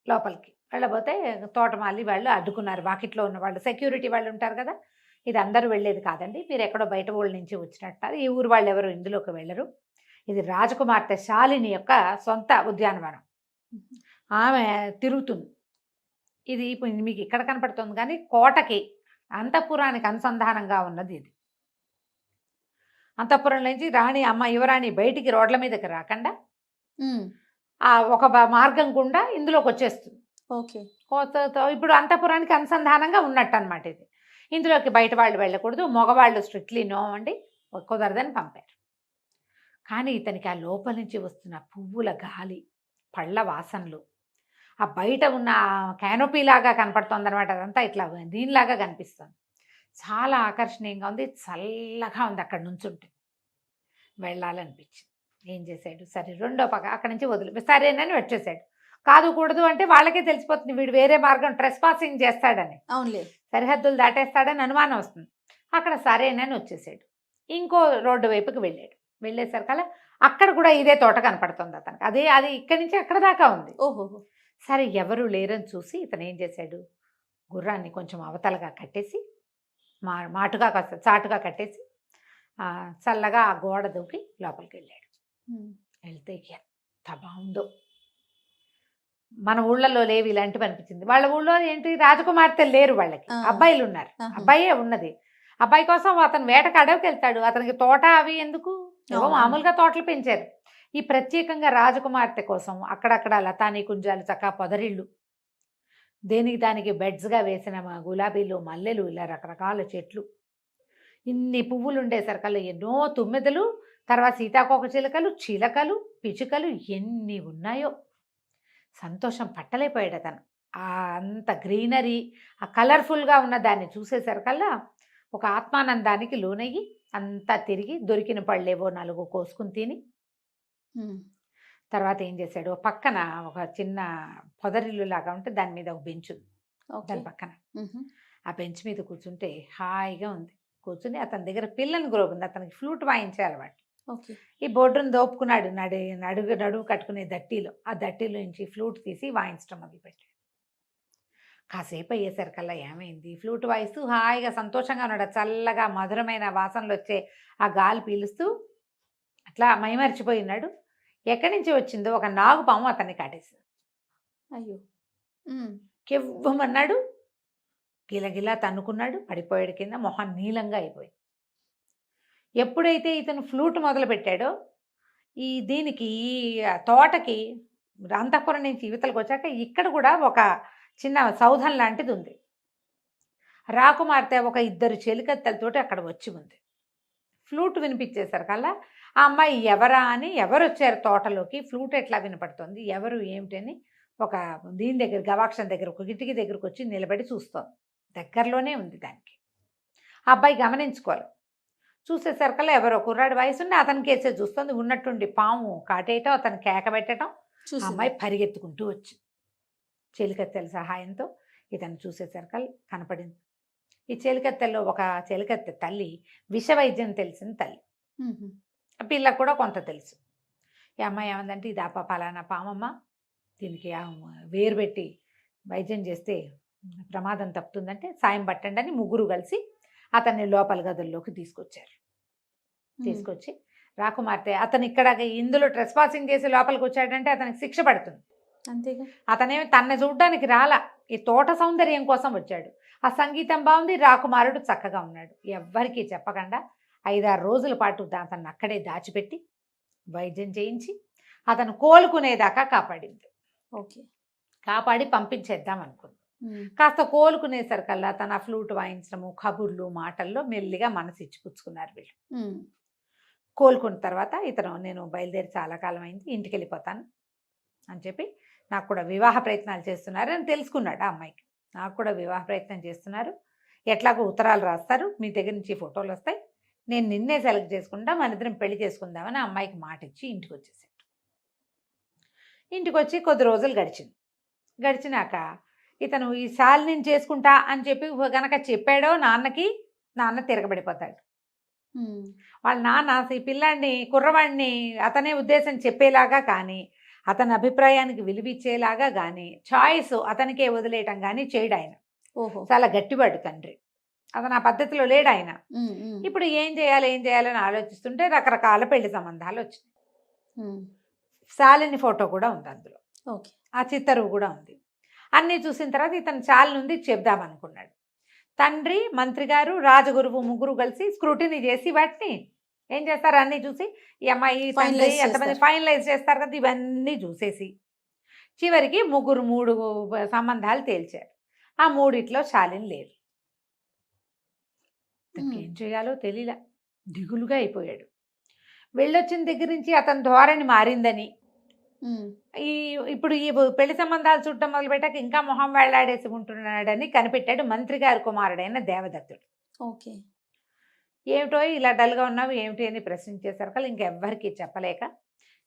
లోపలికి వెళ్ళబోతే తోటమాలి వాళ్ళు అడ్డుకున్నారు. వాకిట్లో ఉన్న వాళ్ళు, సెక్యూరిటీ వాళ్ళు ఉంటారు కదా, ఇది అందరూ వెళ్ళేది కాదండి, మీరు ఎక్కడో బయట ఊళ్ళ నుంచి వచ్చినట్టారు, ఈ ఊరు వాళ్ళు ఎవరు ఇందులోకి వెళ్ళరు, ఇది రాజకుమార్తె శాలిని యొక్క సొంత ఉద్యానవనం, ఆమె తిరుగుతుంది. ఇది ఇప్పుడు మీకు ఇక్కడ కనపడుతుంది కానీ కోటకి అంతఃపురానికి అనుసంధానంగా ఉన్నది ఇది. అంతఃపురం నుంచి రాణి అమ్మ యువరాణి బయటికి రోడ్ల మీదకి రాకుండా ఒక మార్గం గుండా ఇందులోకి వచ్చేస్తుంది. ఓకే. ఇప్పుడు అంతఃపురానికి అనుసంధానంగా ఉన్నట్టు అనమాట ఇది. ఇందులోకి బయట వాళ్ళు వెళ్ళకూడదు, మగవాళ్ళు స్ట్రిక్ట్లీ నో అండి, కుదరదని పంపారు. కానీ ఇతనికి ఆ లోపల నుంచి వస్తున్న పువ్వుల గాలి, పళ్ళ వాసనలు, ఆ బయట ఉన్న క్యానోపీ లాగా కనపడుతుంది అనమాట, అదంతా ఇట్లా దీనిలాగా కనిపిస్తుంది. చాలా ఆకర్షణీయంగా ఉంది, చల్లగా ఉంది. అక్కడ నుంచుంటే వెళ్ళాలనిపించింది. ఏం చేశాడు, సరే రెండో పక్క అక్కడి నుంచి వదిలి సరేనని వచ్చేసాడు. కాదు కూడదు అంటే వాళ్ళకే తెలిసిపోతుంది వీడు వేరే మార్గం ట్రెస్ పాసింగ్ చేస్తాడని, అవునులే, సరిహద్దులు దాటేస్తాడని అనుమానం వస్తుంది. అక్కడ సరేనని వచ్చేసాడు. ఇంకో రోడ్డు వైపుకి వెళ్ళాడు. వెళ్ళేసరికల్లా అక్కడ కూడా ఇదే తోట కనపడుతుంది అతనికి. అది ఇక్కడి నుంచి అక్కడ దాకా ఉంది. ఓహో. సరే ఎవరు లేరని చూసి ఇతను ఏం చేశాడు, గుర్రాన్ని కొంచెం అవతలగా కట్టేసి మాటుగా చాటుగా కట్టేసి చల్లగా ఆ గోడ దూకి లోపలికి వెళ్ళాడు. వెళ్తే ఎంత బాగుందో. మన ఊళ్ళలో లేవు ఇలాంటివి అనిపించింది. వాళ్ళ ఊళ్ళో ఏంటి, రాజకుమార్తెలు లేరు, వాళ్ళకి అబ్బాయిలు ఉన్నారు, అబ్బాయే ఉన్నది. అబ్బాయి కోసం అతను వేటకు అడవికి వెళ్తాడు. అతనికి తోట అవి ఎందుకు, ఏవో మామూలుగా తోటలు పెంచారు. ఈ ప్రత్యేకంగా రాజకుమార్తె కోసం అక్కడక్కడ లతానీ కుంజాలు, చక్కగా పొదరిళ్ళు, దేనికి దానికి బెడ్స్గా వేసిన గులాబీలు, మల్లెలు, ఇలా రకరకాల చెట్లు, ఇన్ని పువ్వులు ఉండేసరికల్లా ఎన్నో తుమ్మెదలు, తర్వాత సీతాకోక చిలకలు, పిచుకలు ఎన్ని ఉన్నాయో. సంతోషం పట్టలేకపోయాడు అతను. అంత గ్రీనరీ, ఆ కలర్ఫుల్గా ఉన్న దాన్ని చూసేసరికల్లా ఒక ఆత్మానందానికి లోనయ్యి అంతా తిరిగి దొరికిన పళ్ళేవో 4 కోసుకుని తిని తర్వాత ఏం చేశాడు, పక్కన ఒక చిన్న పొదరిల్లు లాగా ఉంటే దాని మీద ఒక బెంచ్ ఉంది. దాని పక్కన ఆ బెంచ్ మీద కూర్చుంటే హాయిగా ఉంది. కూర్చుని అతని దగ్గర పిల్లని గ్రోబ్ ఉంది, అతనికి ఫ్లూట్ వాయించే అలవాటు. ఈ బోర్డును దోపుకున్నాడు. నడువు కట్టుకునే దట్టీలో, ఆ దట్టీలో నుంచి ఫ్లూట్ తీసి వాయించడం మొదలుపెట్టాడు. కాసేపు అయ్యేసరికల్లా ఏమైంది, ఫ్లూట్ వాయిస్తూ హాయిగా సంతోషంగా ఉన్నాడు. చల్లగా మధురమైన వాసనలు వచ్చే ఆ గాలి పీలుస్తూ అట్లా మైమరిచిపోయి ఉన్నాడు. ఎక్కడి నుంచి వచ్చిందో ఒక నాగుపాము అతన్ని కాటేసింది. అయ్యో! కెవ్వమన్నాడు, గిలగిలా తన్నుకున్నాడు, పడిపోయాడు కింద. మొహం నీలంగా అయిపోయింది. ఎప్పుడైతే ఇతను ఫ్లూట్ మొదలు పెట్టాడో దీనికి ఆ తోటకి అంతఃపురం నుంచి ఇవతలకు వచ్చాక ఇక్కడ కూడా ఒక చిన్న సౌధం లాంటిది ఉంది. రాకుమార్తె ఒక 2 చెలికత్తెలతోటి అక్కడ వచ్చి ఉంది. ఫ్లూట్ వినిపించేసరికల్లా ఆ అమ్మాయి ఎవరా అని, ఎవరు వచ్చారు తోటలోకి, ఫ్లూట్ ఎట్లా వినపడుతుంది, ఎవరు ఏమిటని ఒక దీని దగ్గర గవాక్షం దగ్గర ఒక కిటికీ దగ్గరకు వచ్చి నిలబడి చూస్తోంది. దగ్గరలోనే ఉంది దానికి. ఆ అబ్బాయి గమనించుకోవాలి. చూసేసరికల్లా ఎవరో కుర్రాడి వయసున్న అతని కేసే చూస్తుంది. ఉన్నట్టుండి పాము కాటేయటం, అతను కేక పెట్టడం, ఆ అమ్మాయి పరిగెత్తుకుంటూ వచ్చి చెలికత్తెల సహాయంతో ఇతను చూసేసరికల్లా కనపడింది. ఈ చెలికత్తెల్లో ఒక చెలికత్తె తల్లి విషవైద్యం తెలిసిన తల్లి. ఆ పిల్లకు కూడా కొంత తెలుసు. ఈ అమ్మాయి ఏమందంటే, ఇది పలానా పామమ్మ, దీనికి వేరు పెట్టి వైద్యం చేస్తే ప్రమాదం తప్పుతుందంటే సాయం పట్టండి అని ముగ్గురు కలిసి అతన్ని లోపల గదుల్లోకి తీసుకొచ్చారు. తీసుకొచ్చి రాకుమార్తె అతను ఇక్కడ ఇందులో ట్రెస్ పాసింగ్ చేసి లోపలికి వచ్చాడంటే అతనికి శిక్ష పడుతుంది. అంతేగా. అతనేమి తనని చూడడానికి రాలా, ఈ తోట సౌందర్యం కోసం వచ్చాడు. ఆ సంగీతం బాగుంది, రాకుమారుడు చక్కగా ఉన్నాడు. ఎవ్వరికీ చెప్పకుండా 5-6 రోజుల పాటు అతన్ని అక్కడే దాచిపెట్టి వైద్యం చేయించి అతను కోలుకునేదాకా కాపాడింది. ఓకే. కాపాడి పంపించేద్దాం అనుకుంది. కాస్త కోలుకునేసరికల్లా తన ఫ్లూట్ వాయించడము, కబుర్లు, మాటల్లో మెల్లిగా మనసు ఇచ్చిపుచ్చుకున్నారు వీళ్ళు. కోలుకున్న తర్వాత ఇతను, నేను బయలుదేరి చాలా కాలం అయింది, ఇంటికి వెళ్ళిపోతాను అని చెప్పి, నాకు కూడా వివాహ ప్రయత్నాలు చేస్తున్నారు అని తెలుసుకున్నాడు. ఆ అమ్మాయికి నాకు కూడా వివాహ ప్రయత్నం చేస్తున్నారు, ఎట్లాగో ఉత్తరాలు రాస్తారు, మీ దగ్గర నుంచి ఫోటోలు వస్తాయి, నేను నిన్నే సెలెక్ట్ చేసుకుంటా, మన ఇద్దరం పెళ్లి చేసుకుందామని ఆ అమ్మాయికి మాట ఇచ్చి ఇంటికి వచ్చేసాడు. ఇంటికి వచ్చి కొద్ది రోజులు గడిచినాక ఇతను ఈ శాలిని చేసుకుంటా అని చెప్పి గనక చెప్పాడో నాన్నకి, నాన్న తిరగబడిపోతాడు. వాళ్ళ నాన్న ఈ పిల్లాడిని, కుర్రవాడిని అతనే ఉద్దేశం చెప్పేలాగా కానీ, అతని అభిప్రాయానికి విలువిచ్చేలాగా కానీ, చాయిస్ అతనికే వదిలేయటం కానీ చేయడు ఆయన. ఓహో. చాలా గట్టివాడు తండ్రి. అతను ఆ పద్ధతిలో లేడు ఆయన. ఇప్పుడు ఏం చేయాలని ఆలోచిస్తుంటే రకరకాల పెళ్లి సంబంధాలు వచ్చినాయి. శాలిని ఫోటో కూడా ఉంది అందులో. ఓకే. ఆ చిత్తరువు కూడా ఉంది. అన్నీ చూసిన తర్వాత ఇతను శాలిని ఉంది చెప్దామనుకున్నాడు. తండ్రి, మంత్రి గారు, రాజగురువు ముగ్గురు కలిసి స్క్రూటినీ చేసి వాటిని ఏం చేస్తారు, అన్నీ చూసి ఈ అమ్మాయి తండ్రి ఎంతమంది ఫైనలైజ్ చేస్తారు కదా, ఇవన్నీ చూసేసి చివరికి 3 సంబంధాలు తేల్చారు. ఆ 3 శాలిని లేదు. ఏం చేయాలో తెలియలా, దిగులుగా అయిపోయాడు. వెళ్ళొచ్చిన దగ్గర నుంచి అతని ధోరణి మారిందని, ఇప్పుడు ఈ పెళ్లి సంబంధాలు చూడటం మొదలుపెట్టాక ఇంకా మొహం వేళ్లాడేసి ఉంటున్నాడని కనిపెట్టాడు మంత్రి గారి కుమారుడైన దేవదత్తుడు. ఓకే. ఏమిటో ఇలా డల్గా ఉన్నావు ఏమిటి అని ప్రశ్నించేసరికి ఇంకెవ్వరికి చెప్పలేక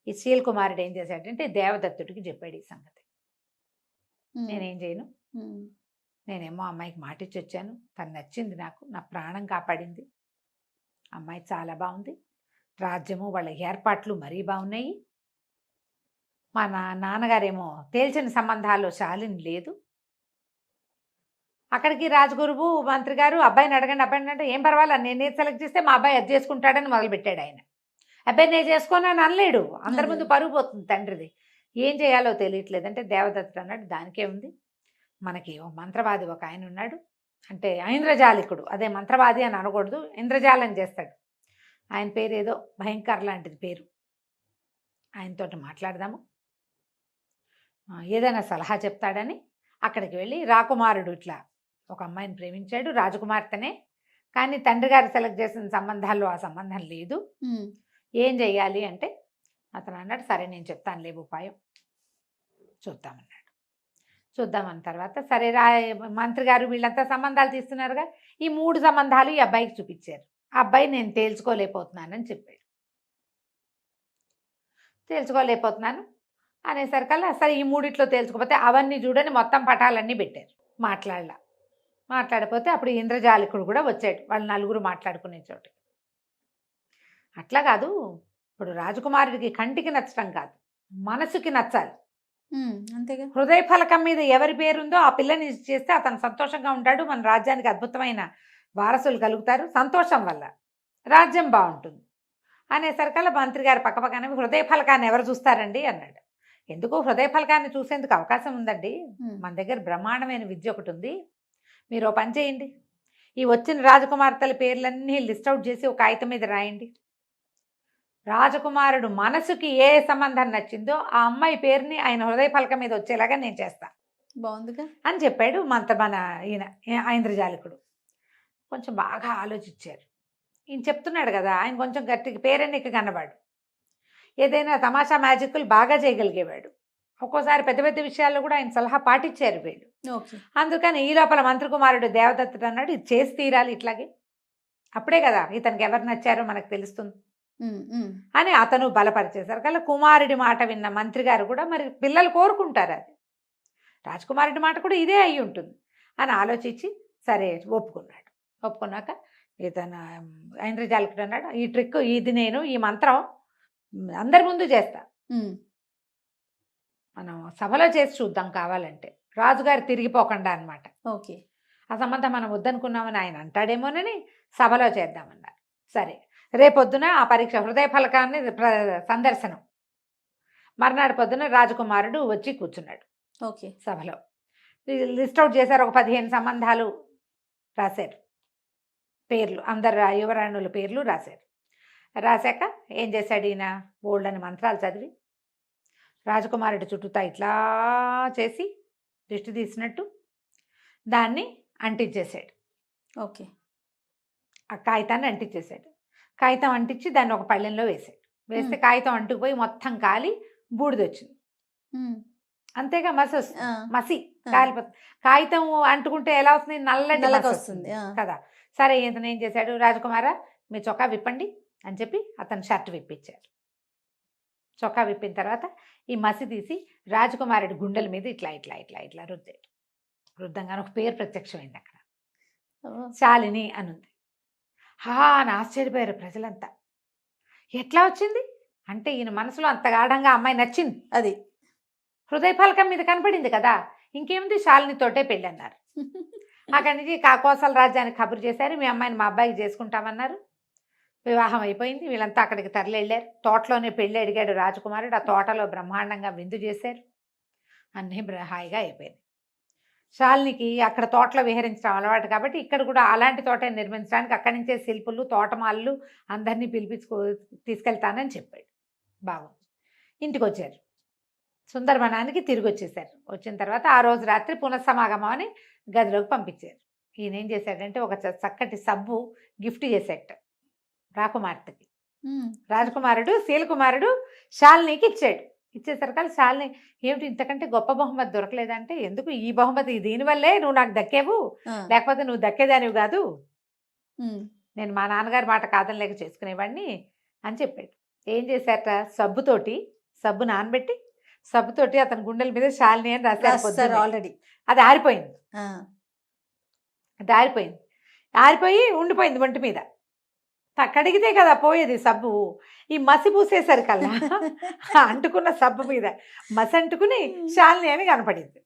ఈ శీల్ కుమారుడు ఏం చేశాడంటే దేవదత్తుడికి చెప్పాడు ఈ సంగతి. నేనేం చేయను, నేనేమో అమ్మాయికి మాటిచ్చి వచ్చాను, తను నచ్చింది నాకు, నా ప్రాణం కాపాడింది, అమ్మాయి చాలా బాగుంది, రాజ్యము వాళ్ళ ఏర్పాట్లు మరీ బాగున్నాయి, మా నాన్నగారేమో తేల్చిన సంబంధాల్లో శాలిని లేదు. అక్కడికి రాజగురువు మంత్రి గారు అబ్బాయిని అడగండి అంటే, ఏం పర్వాలేదు, నేనే సెలెక్ట్ చేస్తే మా అబ్బాయి అది చేసుకుంటాడని మొదలుపెట్టాడు ఆయన. అబ్బాయి నేను చేసుకోనని అనలేడు, అందరి ముందు పరుగు పోతుంది తండ్రిది. ఏం చేయాలో తెలియట్లేదు అంటే దేవదత్తుడు అన్నాడు, దానికే ఉంది, మనకి మంత్రవాది ఒక ఆయన ఉన్నాడు, అంటే ఐంద్రజాలికుడు, అదే మంత్రవాది అని అనకూడదు, ఇంద్రజాలం చేస్తాడు, ఆయన పేరు ఏదో భయంకర లాంటిది పేరు, ఆయనతోటి మాట్లాడదాము, ఏదైనా సలహా చెప్తాడని అక్కడికి వెళ్ళి, రాకుమారుడు ఇట్లా ఒక అమ్మాయిని ప్రేమించాడు, రాజకుమార్తెనే, కానీ తండ్రి గారు సెలెక్ట్ చేసిన సంబంధాల్లో ఆ సంబంధం లేదు, ఏం చెయ్యాలి అంటే అతను అన్నాడు, సరే నేను చెప్తాను లేవు ఉపాయం, చూద్దామన్నాడు. చూద్దామన్న తర్వాత సరే మంత్రి గారు వీళ్ళంతా సంబంధాలు తీస్తున్నారుగా, ఈ 3 సంబంధాలు ఈ అబ్బాయికి చూపించారు. ఆ అబ్బాయి నేను తేల్చుకోలేకపోతున్నానని చెప్పాడు. తేల్చుకోలేకపోతున్నాను అనేసరికల్లా సరే ఈ 3 తేల్చుకోకపోతే అవన్నీ చూడని మొత్తం పటాలన్నీ పెట్టారు. మాట్లాడపోతే అప్పుడు ఇంద్రజాలికుడు కూడా వచ్చాడు, వాళ్ళు 4 మాట్లాడుకునే చోటు. అట్లా కాదు, ఇప్పుడు రాజకుమారుడికి కంటికి నచ్చడం కాదు, మనసుకి నచ్చాలి. అంతేగా. హృదయ ఫలకం మీద ఎవరి పేరుందో ఆ పిల్లని చేస్తే అతను సంతోషంగా ఉంటాడు, మన రాజ్యానికి అద్భుతమైన వారసులు కలుగుతారు, సంతోషం వల్ల రాజ్యం బాగుంటుంది అనేసరికల్లా మంత్రి గారు పక్కపక్కన హృదయ ఫలకాన్ని ఎవరు చూస్తారండి అన్నాడు. ఎందుకు హృదయ ఫలకాన్ని చూసేందుకు అవకాశం ఉందండి, మన దగ్గర బ్రహ్మాండమైన విద్య ఒకటి ఉంది, మీరు ఓ పని చేయండి, ఈ వచ్చిన రాజకుమార్తెల పేర్లన్నీ లిస్ట్ అవుట్ చేసి ఒక కాగితం మీద రాయండి, రాజకుమారుడు మనసుకి ఏ సంబంధం నచ్చిందో ఆ అమ్మాయి పేరుని ఆయన హృదయ ఫలకం మీద వచ్చేలాగా నేను చేస్తాను బాగుందిగా అని చెప్పాడు మన ఈయన ఐంద్రజాలికుడు. కొంచెం బాగా ఆలోచించారు. ఈయన చెప్తున్నాడు కదా, ఆయన కొంచెం గట్టిగా పేరెన్నిక కన్నవాడు, ఏదైనా తమాషా మ్యాజిక్లు బాగా చేయగలిగేవాడు, ఒక్కోసారి పెద్ద పెద్ద విషయాల్లో కూడా ఆయన సలహా పాటించారు వీళ్ళు. అందుకని ఈ లోపల మంత్రి కుమారుడు దేవదత్తుడు అన్నాడు, ఇది చేసి తీరాలి ఇట్లాగే, అప్పుడే కదా ఇతనికి ఎవరు నచ్చారో మనకు తెలుస్తుంది అని అతను బలపరిచేశారు. కల్లా కుమారుడి మాట విన్న మంత్రి గారు కూడా మరి పిల్లలు కోరుకుంటారు, అది రాజకుమారుడి మాట కూడా ఇదే అయి ఉంటుంది అని ఆలోచించి సరే ఒప్పుకున్నాడు. ఒప్పుకున్నాక ఇతను ఐంద్రజాలికుడు అన్నాడు, ఈ ట్రిక్ ఇది నేను ఈ మంత్రం అందరి ముందు చేస్తా, మనం సభలో చేసి చూద్దాం కావాలంటే, రాజుగారు తిరిగిపోకుండా అనమాట. ఓకే, ఆ సంబంధం మనం వద్దనుకున్నామని ఆయన అంటాడేమోనని సభలో చేద్దామన్నారు. సరే రేపొద్దున ఆ పరీక్ష హృదయ ఫలకాన్ని సందర్శనం, మర్నాడు పొద్దున రాజకుమారుడు వచ్చి కూర్చున్నాడు. ఓకే, సభలో లిస్ట్ అవుట్ చేశారు, ఒక 15 సంబంధాలు రాశారు, పేర్లు అందరు యువరాణుల పేర్లు రాశారు. రాశాక ఏం చేశాడు ఈయన, బోల్డ్ అని మంత్రాలు చదివి రాజకుమారుడి చుట్టూతా ఇట్లా చేసి దిష్టి తీసినట్టు దాన్ని అంటించేశాడు. ఓకే, ఆ కాగితాన్ని అంటించేశాడు. కాగితం అంటించి దాన్ని ఒక పళ్ళెంలో వేసాడు. వేస్తే కాగితం అంటుకుపోయి మొత్తం కాలి బూడిదొచ్చింది. అంతేగా మసి వస్తుంది, మసి కాలిపోతుంది. కాగితం అంటుకుంటే ఎలా వస్తుంది, నల్లటి వస్తుంది కదా. సరే ఇతను ఏం చేశాడు, రాజకుమార మీ చొక్కా విప్పండి అని చెప్పి అతను షర్ట్ విప్పించారు. చొక్కా విప్పిన తర్వాత ఈ మసి తీసి రాజకుమారుడి గుండెల మీద ఇట్లా ఇట్లా ఇట్లా ఇట్లా రుద్దాడు. రుద్దంగానే ఒక పేరు ప్రత్యక్షమైంది అక్కడ, శాలిని అనుంది. అని ఆశ్చర్యపోయారు ప్రజలంతా. ఎట్లా వచ్చింది అంటే ఈయన మనసులో అంత గాఢంగా అమ్మాయి నచ్చింది, అది హృదయ ఫలకం మీద కనపడింది కదా, ఇంకేముంది శాలినితోటే పెళ్ళి అన్నారు. అక్కడి నుంచి కాకోసల రాజ్యానికి కబురు చేశారు, మీ అమ్మాయిని మా అబ్బాయికి చేసుకుంటామన్నారు. వివాహం అయిపోయింది, వీళ్ళంతా అక్కడికి తరలి వెళ్ళారు. తోటలోనే పెళ్ళి అడిగాడు రాజకుమారుడు, ఆ తోటలో బ్రహ్మాండంగా విందు చేశారు, అన్నీ హాయిగా అయిపోయింది. శాలినికి అక్కడ తోటలో విహరించడం అలవాటు కాబట్టి ఇక్కడ కూడా అలాంటి తోట నిర్మించడానికి అక్కడి నుంచే శిల్పులు తోటమాళ్ళు అందరినీ తీసుకెళ్తానని చెప్పాడు. బాగుంది. ఇంటికి వచ్చారు, సుందరవనానికి తిరిగి వచ్చేసారు. వచ్చిన తర్వాత ఆ రోజు రాత్రి పునఃసమాగమం అని గదిలోకి పంపించారు. ఈయన ఏం చేశాడంటే ఒక చక్కటి సబ్బు గిఫ్ట్ చేశాట రాకుమార్తెకి. రాజకుమారుడు శీలకుమారుడు శాలినికి ఇచ్చాడు. ఇచ్చేసరికి శాలిని ఏమిటి ఇంతకంటే గొప్ప బహుమతి దొరకలేదంటే, ఎందుకు ఈ బహుమతి దీనివల్లే నువ్వు నాకు దక్కేవు, లేకపోతే నువ్వు దక్కేదానివి కాదు, నేను మా నాన్నగారి మాట కాదనలేక చేసుకునేవాడిని అని చెప్పాడు. ఏం చేశారట, సబ్బు నానబెట్టి సబ్బుతోటి అతని గుండెల మీద శాలిని అని రాశారు. ఆల్రెడీ అది ఆరిపోయింది, ఆరిపోయి ఉండిపోయింది ఒంటి మీద. కడిగితే కదా పోయేది సబ్బు, ఈ మసి పూసేసరికల్లా అంటుకున్న సబ్బు మీద మసి అంటుకుని శాలిని అని కనపడింది.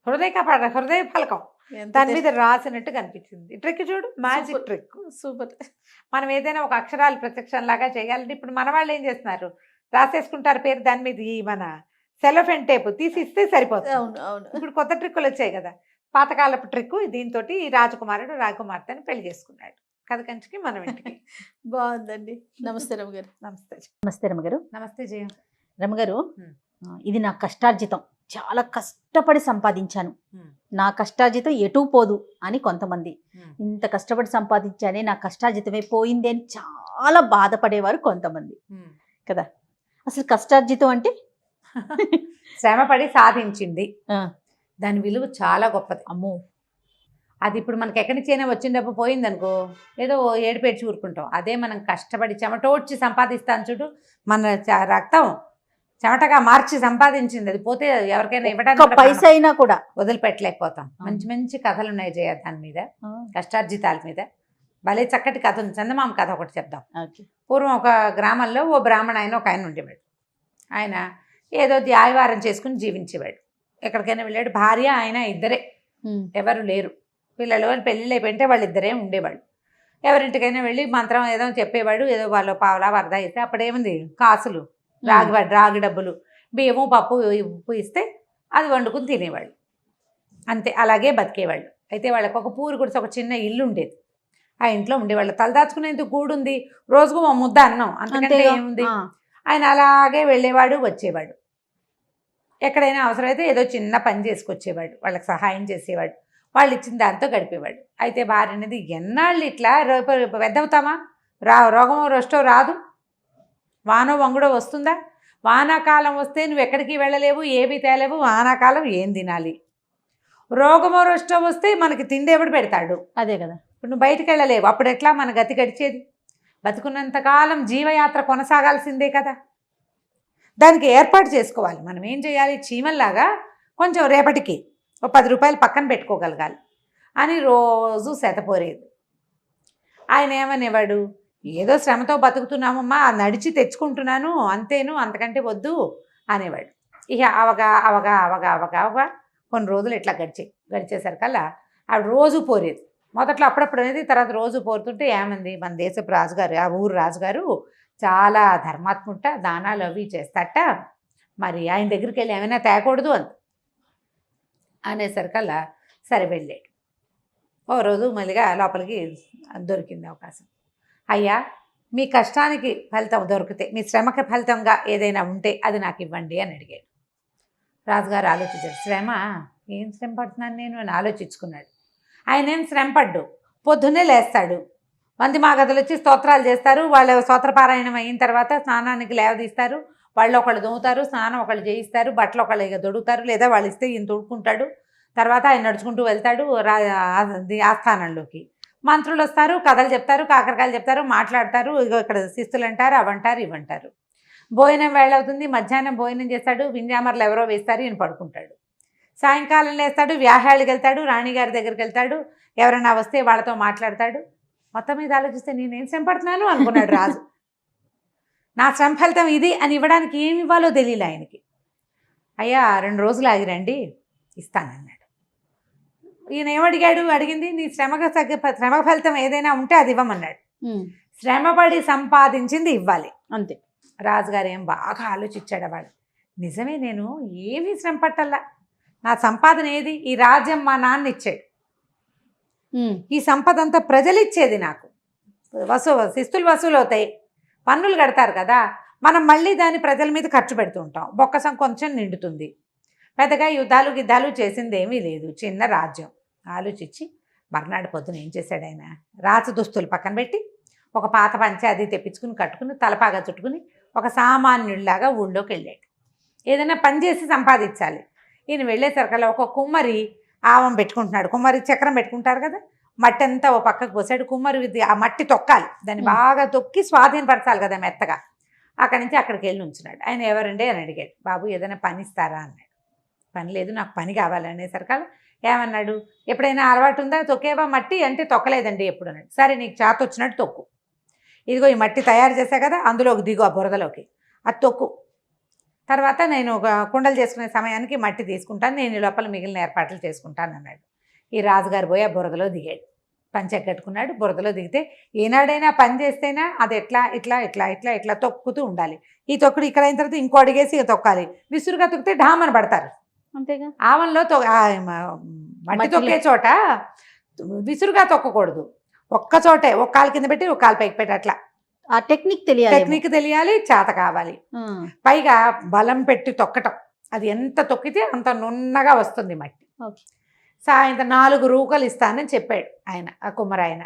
హృదయ ఫలకం దాని మీద రాసినట్టు కనిపించింది. ట్రిక్ చూడు, మ్యాజిక్ ట్రిక్, సూపర్. మనం ఏదైనా ఒక అక్షరాలు ప్రత్యక్షం లాగా చేయాలంటే ఇప్పుడు మన వాళ్ళు ఏం చేస్తున్నారు, రాసేసుకుంటారు పేరు దాని మీద, ఈ మన సెలోఫెన్ టేప్ తీసి ఇస్తే సరిపోతుంది. ఇప్పుడు కొత్త ట్రిక్కులు వచ్చాయి కదా, పాతకాలపు ట్రిక్. దీంతో ఈ రాజకుమారుడు రాకుమార్తెని పెళ్లి చేసుకున్నాడు. కథ కంచికి మనం ఇంటికి. బాగుందండి. నమస్తే రమగారు. నమస్తే రమగారు. నమస్తే జయ. రమగారు, ఇది నా కష్టార్జితం, చాలా కష్టపడి సంపాదించాను, నా కష్టార్జితం ఎటు పోదు అని కొంతమంది, ఇంత కష్టపడి సంపాదించానే నా కష్టార్జితమే పోయింది అని చాలా బాధపడేవారు కొంతమంది కదా. అసలు కష్టార్జితం అంటే శ్రమపడి సాధించింది, దాని విలువ చాలా గొప్పది. అమ్మో, అది ఇప్పుడు మనకి ఎక్కడి నుంచైనా వచ్చిన డబ్బు పోయిందనుకో ఏదో ఏడుపేడ్చి చూరుకుంటాం. అదే మనం కష్టపడి చెమటోడ్చి సంపాదిస్తాను చూడు, మన రక్తం చెమటగా మార్చి సంపాదించింది, అది పోతే ఎవరికైనా ఇవ్వడానికి పైసా అయినా కూడా వదిలిపెట్టలేకపోతాం. మంచి మంచి కథలు ఉన్నాయి జయ దాని మీద, కష్టార్జితాల మీద. భలే చక్కటి కథ ఉంది, చందమామ కథ ఒకటి చెప్దాం. పూర్వం ఒక గ్రామంలో ఓ బ్రాహ్మణ ఆయన ఒక ఆయన ఉండేవాడు. ఆయన ఏదో వ్యాపారం చేసుకుని జీవించేవాడు. ఎక్కడికైనా వెళ్ళాడు. భార్య ఆయన ఇద్దరే, ఎవరు లేరు. పిల్లలు పెళ్ళిళ్ళు అయిపోయింటే వాళ్ళిద్దరే ఉండేవాళ్ళు. ఎవరింటికైనా వెళ్ళి మంత్రం ఏదో చెప్పేవాడు. ఏదో వాళ్ళు పావలా వరద ఇస్తే అప్పుడేముంది కాసులు, రాగి డబ్బులు, బియ్యము పప్పు ఉప్పు ఇస్తే అది వండుకుని తినేవాళ్ళు. అంతే, అలాగే బతికేవాళ్ళు. అయితే వాళ్ళకి ఒక పూరు గుడిసి ఒక చిన్న ఇల్లు ఉండేది. ఆ ఇంట్లో ఉండేవాళ్ళు. తలదాచుకునేందుకు గూడుంది, రోజుకు ఒక ముద్ద అన్నం, అంతకంటే ఏముంది. ఆయన అలాగే వెళ్ళేవాడు, వచ్చేవాడు. ఎక్కడైనా అవసరమైతే ఏదో చిన్న పని చేసుకొచ్చేవాడు, వాళ్ళకి సహాయం చేసేవాడు. వాళ్ళు ఇచ్చిన దాంతో గడిపేవాడు. అయితే భార్య అనేది ఎన్నాళ్ళు ఇట్లా పెద్దవుతామా, రోగమో రొష్టో రాదు, వానో వంగుడో వస్తుందా? వానాకాలం వస్తే నువ్వు ఎక్కడికి వెళ్ళలేవు, ఏమీ తేలేవు. వానాకాలం ఏం తినాలి? రోగమో రొష్టో వస్తే మనకి తిండి ఎవడు పెడతాడు? అదే కదా. ఇప్పుడు నువ్వు బయటికి వెళ్ళలేవు, అప్పుడు ఎట్లా మన గతి గడిచేది? బతుకున్నంతకాలం జీవయాత్ర కొనసాగాల్సిందే కదా. దానికి ఏర్పాటు చేసుకోవాలి. మనం ఏం చేయాలి? చీమల్లాగా కొంచెం రేపటికి ఒక 10 రూపాయలు పక్కన పెట్టుకోగలగాలి అని రోజు శతపోరేది. ఆయన ఏమనేవాడు, ఏదో శ్రమతో బతుకుతున్నామమ్మా, నడిచి తెచ్చుకుంటున్నాను అంతేను, అంతకంటే వద్దు అనేవాడు. ఇక అవగా కొన్ని రోజులు ఇట్లా గడిచేసరికల్లా ఆవిడ రోజు పోరేది. మొదట్లో అప్పుడప్పుడు అనేది, తర్వాత రోజు పోరుతుంటే ఏమంది, మన దేశపు రాజుగారు, ఆ ఊరు రాజుగారు చాలా ధర్మాత్ముట, దానాలు అవి చేస్తాట, మరి ఆయన దగ్గరికి వెళ్ళి ఏమైనా తేకూడదు అనేసరికల్లా సరే వెళ్ళాడు. ఓ రోజు మళ్ళీగా లోపలికి దొరికింది అవకాశం. అయ్యా, మీ కష్టానికి ఫలితం దొరికితే, మీ శ్రమకి ఫలితంగా ఏదైనా ఉంటే అది నాకు ఇవ్వండి అని అడిగాడు. రాజుగారు ఆలోచించాడు. శ్రమ, ఏం శ్రమ పడుతున్నాను నేను అని ఆలోచించుకున్నాడు. ఆయన ఏం శ్రమ పడ్డు, పొద్దున్నే లేస్తాడు, మంది మాగదులు వచ్చి స్తోత్రాలు చేస్తారు. వాళ్ళ స్తోత్రపారాయణం అయిన తర్వాత స్నానానికి లేవదీస్తారు. వాళ్ళు ఒకళ్ళు దొంగతారు, స్నానం ఒకళ్ళు చేయిస్తారు, బట్టలు ఒకళ్ళు ఇక దొడుగుతారు, లేదా వాళ్ళు ఇస్తే ఈయన తొడుక్కుంటాడు. తర్వాత ఆయన నడుచుకుంటూ వెళ్తాడు ఆస్థానంలోకి. మంత్రులు వస్తారు, కథలు చెప్తారు, కాకరకాయలు చెప్తారు, మాట్లాడతారు. ఇగో ఇక్కడ శిస్తులు అంటారు, అవంటారు, ఇవంటారు. భోజనం వేళవుతుంది, మధ్యాహ్నం భోజనం చేస్తాడు, వింజామర్లు ఎవరో వేస్తారు, ఈయన పడుకుంటాడు. సాయంకాలం లేస్తాడు, వ్యాహాళ్ళకి వెళ్తాడు, రాణిగారి దగ్గరికి వెళ్తాడు, ఎవరైనా వస్తే వాళ్ళతో మాట్లాడతాడు. మొత్తం మీద ఆలోచిస్తే నేనేం శ్రమ పడుతున్నాను అనుకున్నాడు రాజు. నా శ్రమ ఫలితం ఇది అని ఇవ్వడానికి ఏమి ఇవ్వాలో తెలియలే ఆయనకి. అయ్యా 2 రోజులు ఆగిరండి, ఇస్తానన్నాడు. ఈయన ఏమడిగాడు? అడిగింది నీ శ్రమ ఫలితం ఏదైనా ఉంటే అది ఇవ్వమన్నాడు. శ్రమపడి సంపాదించింది ఇవ్వాలి, అంతే. రాజుగారు ఏం బాగా ఆలోచించాడు. వాడు నిజమే, నేను ఏమీ శ్రమ పట్టల్లా, నా సంపాదన ఏది? ఈ రాజ్యం మా నాన్న ఇచ్చాడు, ఈ సంపద అంతా ప్రజలు ఇచ్చేది నాకు. శిస్తులు వసూలు అవుతాయి, పన్నులు కడతారు కదా, మనం మళ్ళీ దాన్ని ప్రజల మీద ఖర్చు పెడుతూ ఉంటాం. బొక్కసం కొంచెం నిండుతుంది. పెద్దగా యుద్ధాలు చేసింది ఏమీ లేదు, చిన్న రాజ్యం. ఆలోచించి మర్నాడు పొద్దున ఏం చేశాడు ఆయన, రాచ దుస్తులు పక్కన పెట్టి ఒక పాత పంచె అది తెప్పించుకుని కట్టుకుని తలపాగా చుట్టుకుని ఒక సామాన్యుడిలాగా ఊళ్ళోకి వెళ్ళాడు. ఏదైనా పని చేసి సంపాదించాలి. ఈయన వెళ్ళేసరికల్లా ఒక కుమ్మరి ఆవం పెట్టుకుంటున్నాడు. కుమ్మరి చక్రం పెట్టుకుంటారు కదా, మట్టి అంతా ఓ పక్కకు పోసాడు. కుమ్మరి ఆ మట్టి తొక్కాలి, దాన్ని బాగా తొక్కి స్వాధీనపరచాలి కదా మెత్తగా. అక్కడి నుంచి అక్కడికి వెళ్ళి ఉంచున్నాడు. ఆయన ఎవరండి అని అడిగాడు. బాబు ఏదైనా పని ఇస్తారా అన్నాడు. పని లేదు, నాకు పని కావాలి అనేసరికల్లా ఏమన్నాడు, ఎప్పుడైనా అలవాటు ఉందా తొక్కేవా మట్టి అంటే? తొక్కలేదండి ఎప్పుడు అన్నాడు. సరే నీకు చేత వచ్చినట్టు తొక్కు, ఇదిగో ఈ మట్టి తయారు చేశా కదా, అందులోకి దిగు, ఆ బురదలోకి, అది తొక్కు. తర్వాత నేను ఒక కుండలు చేసుకునే సమయానికి మట్టి తీసుకుంటాను, నేను ఈ లోపల మిగిలిన ఏర్పాట్లు చేసుకుంటాను అన్నాడు. ఈ రాజుగారు పోయి ఆ బురదలో దిగాడు. పంచె కట్టుకున్నాడు. బురదలో దిగితే ఏనాడైనా పని చేస్తేనా అది ఎట్లా ఇట్లా ఇట్లా ఇట్లా ఇట్లా తొక్కుతూ ఉండాలి. ఈ తొక్కుడు ఇక్కడ అయిన తర్వాత ఇంకో అడిగేసి తొక్కాలి. విసురుగా తొక్కితే ఢామని పడతారు, అంతేగా. ఆవన్లో మట్టి తొక్కే చోట విసురుగా తొక్కకూడదు. ఒక్క చోటే ఒక కాలు కింద పెట్టి ఒక కాలు పైకి పెట్టి అట్లా. ఆ టెక్నిక్ తెలియాలి, చేత కావాలి. పైగా బలం పెట్టి తొక్కటం, అది ఎంత తొక్కితే అంత నున్నగా వస్తుంది మట్టి. సాయంత్రం 4 రూకలు ఇస్తానని చెప్పాడు ఆయన, ఆ కుమ్మరాయన.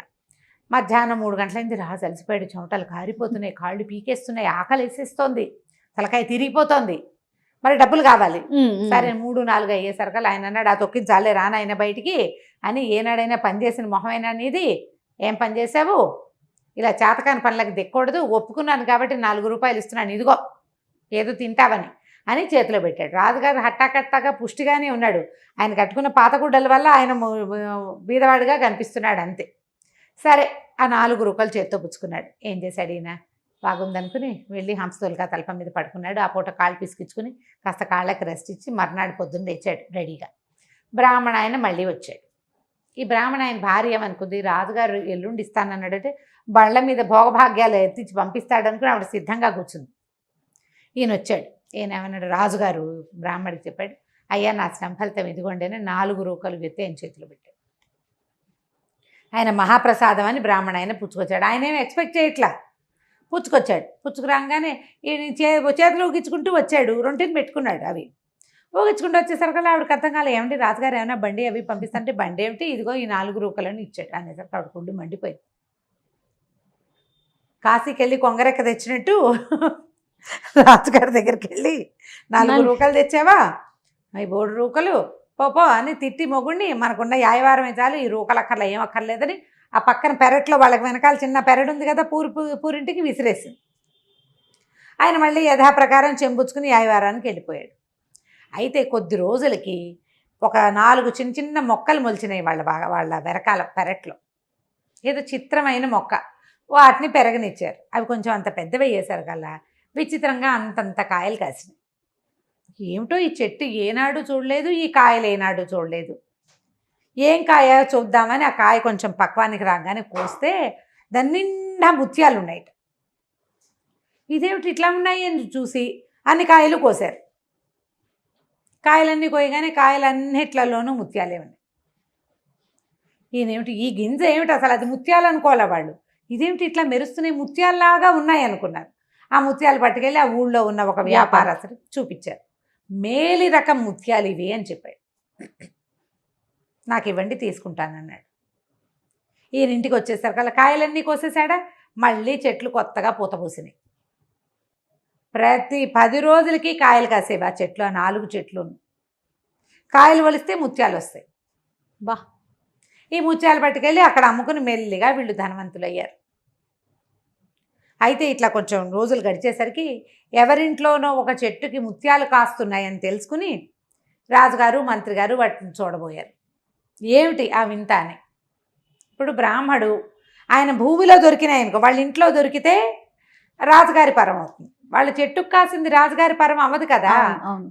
మధ్యాహ్నం 3 గంటలైంది. రాజు అలసిపోయాడు, చెమటలు కారిపోతున్నాయి, కాళ్ళు పీకేస్తున్నాయి, ఆకలి వేసేస్తోంది, తలకాయ తిరిగిపోతోంది, మరి డబ్బులు కావాలి. సరే 3-4 అయ్యేసరికి ఆయన అన్నాడు, ఆ తొక్కించాలే రానాయన బయటికి అని. ఏనాడైనా పని చేసిన మొహమైనా నీది, ఏం పని చేసావు, ఇలా చేతకాని పనులకు దిక్కకూడదు, ఒప్పుకున్నాను కాబట్టి 4 రూపాయలు ఇస్తున్నాను, ఇదిగో ఏదో తింటావని అని చేతిలో పెట్టాడు. రాజుగారు హట్టాకట్టాగా పుష్టిగానే ఉన్నాడు. ఆయన కట్టుకున్న పాతగుడ్డల వల్ల ఆయన బీదవాడిగా కనిపిస్తున్నాడు అంతే. సరే ఆ 4 రూపాయలు చేత్తో పుచ్చుకున్నాడు. ఏం చేశాడు ఈయన, బాగుందనుకుని వెళ్ళి హంసతోలిక తలపం మీద పడుకున్నాడు. ఆ పూట కాళ్ళు పిసికించుకుని కాస్త కాళ్ళకి రెస్ట్ ఇచ్చి మర్నాడు పొద్దున్న తెచ్చాడు రెడీగా. బ్రాహ్మణ ఆయన మళ్ళీ వచ్చాడు. ఈ బ్రాహ్మణ ఆయన భార్య ఏమనుకుంది, రాజుగారు ఎల్లుండి ఇస్తానన్నాడంటే బళ్ళ మీద భోగభాగ్యాలు ఎత్తించి పంపిస్తాడనుకుని ఆవిడ సిద్ధంగా కూర్చుంది. ఈయన వచ్చాడు. ఈయన ఏమన్నాడు, రాజుగారు బ్రాహ్మడికి చెప్పాడు, అయ్యా నా శ్రమ ఫలితం ఇదిగోండి అని 4 రూకలు ఎత్తి ఆయన చేతిలో పెట్టాడు. ఆయన మహాప్రసాదం అని బ్రాహ్మణ ఆయన పుచ్చుకొచ్చాడు. ఆయన ఏమి ఎక్స్పెక్ట్ చేయట్లా, పుచ్చుకొచ్చాడు. పుచ్చుకురాగానే ఈయన చేతిలో ఊగించుకుంటూ వచ్చాడు. రొంటిని పెట్టుకున్నాడు. అవి ఊగించుకుంటూ వచ్చేసరికి ఆవిడకి అర్థం కాలే, ఏమంటే రాజుగారు ఏమైనా బండి అవి పంపిస్తుంటే బండి ఏమిటి, ఇదిగో ఈ 4 రూకలని ఇచ్చాడు అనేసరికి ఆవిడ గుండు మండిపోయింది. కాశీకి వెళ్ళి కొంగరెక్క తెచ్చినట్టు రాజుగారి దగ్గరికి వెళ్ళి 4 రూకలు తెచ్చావా, అవి 3 రూకలు పోపో అని తిట్టి మొగుడిని, మనకున్న యాయవారమే చాలు, ఈ రూకలు అక్కర్లే ఏం అక్కర్లేదని ఆ పక్కన పెరట్లో వాళ్ళకి వెనకాల చిన్న పెరడు ఉంది కదా పూరింటికి విసిరేసింది. ఆయన మళ్ళీ యథాప్రకారం చెంపుచ్చుకుని యాయవారానికి వెళ్ళిపోయాడు. అయితే కొద్ది రోజులకి ఒక 4 చిన్న చిన్న మొక్కలు మొలిచినాయి వాళ్ళ వెనకాల పెరట్లో. ఏదో చిత్రమైన మొక్క, వాటిని పెరగనిచ్చారు. అవి కొంచెం అంత పెద్దవి వేసారు కల్లా విచిత్రంగా అంతంత కాయలు కాసినాయి. ఏమిటో ఈ చెట్టు ఏనాడు చూడలేదు, ఈ కాయలు ఏనాడు చూడలేదు. ఏం కాయ చూద్దామని ఆ కాయ కొంచెం పక్వానికి రాగానే కోస్తే దాని నిండా ముత్యాలు ఉన్నాయి. ఇదేమిటి ఇట్లా ఉన్నాయి అని చూసి అన్ని కాయలు కోసారు. కాయలన్నీ కోయగానే కాయలన్నిట్లలోనూ ముత్యాలే ఉన్నాయి. ఈయనేమిటి, ఈ గింజ ఏమిటి అసలు, అది ముత్యాలు అనుకోలే వాళ్ళు, ఇదేమిటి ఇట్లా మెరుస్తున్నాయి ముత్యాల్లాగా ఉన్నాయి అనుకున్నారు. ఆ ముత్యాలు పట్టుకెళ్ళి ఆ ఊళ్ళో ఉన్న ఒక వ్యాపారస్తుడు చూపించారు. మేలి రకం ముత్యాలు ఇవి అని చెప్పాడు. నాకు ఇవ్వండి తీసుకుంటానన్నాడు. ఈయన ఇంటికి వచ్చేసరికి కాయలన్నీ కోసేసాడా, మళ్ళీ చెట్లు కొత్తగా పూత పూసినాయి. ప్రతి 10 రోజులకి కాయలు కాసేవి ఆ చెట్లు, ఆ 4 చెట్లు. కాయలు వలిస్తే ముత్యాలు వస్తాయి. బా, ఈ ముత్యాలు పట్టుకెళ్ళి అక్కడ అమ్ముకుని మెల్లిగా వీళ్ళు ధనవంతులు అయ్యారు. అయితే ఇట్లా కొంచెం రోజులు గడిచేసరికి ఎవరింట్లోనో ఒక చెట్టుకి ముత్యాలు కాస్తున్నాయని తెలుసుకుని రాజుగారు మంత్రి గారు వాటిని చూడబోయారు. ఏమిటి ఆ వింత అని. ఇప్పుడు బ్రాహ్మడు ఆయన భూమిలో దొరికినాయి అనుకో, వాళ్ళ ఇంట్లో దొరికితే రాజుగారి పరం అవుతుంది. వాళ్ళ చెట్టుకు కాసింది రాజుగారి పరం అవ్వదు కదా,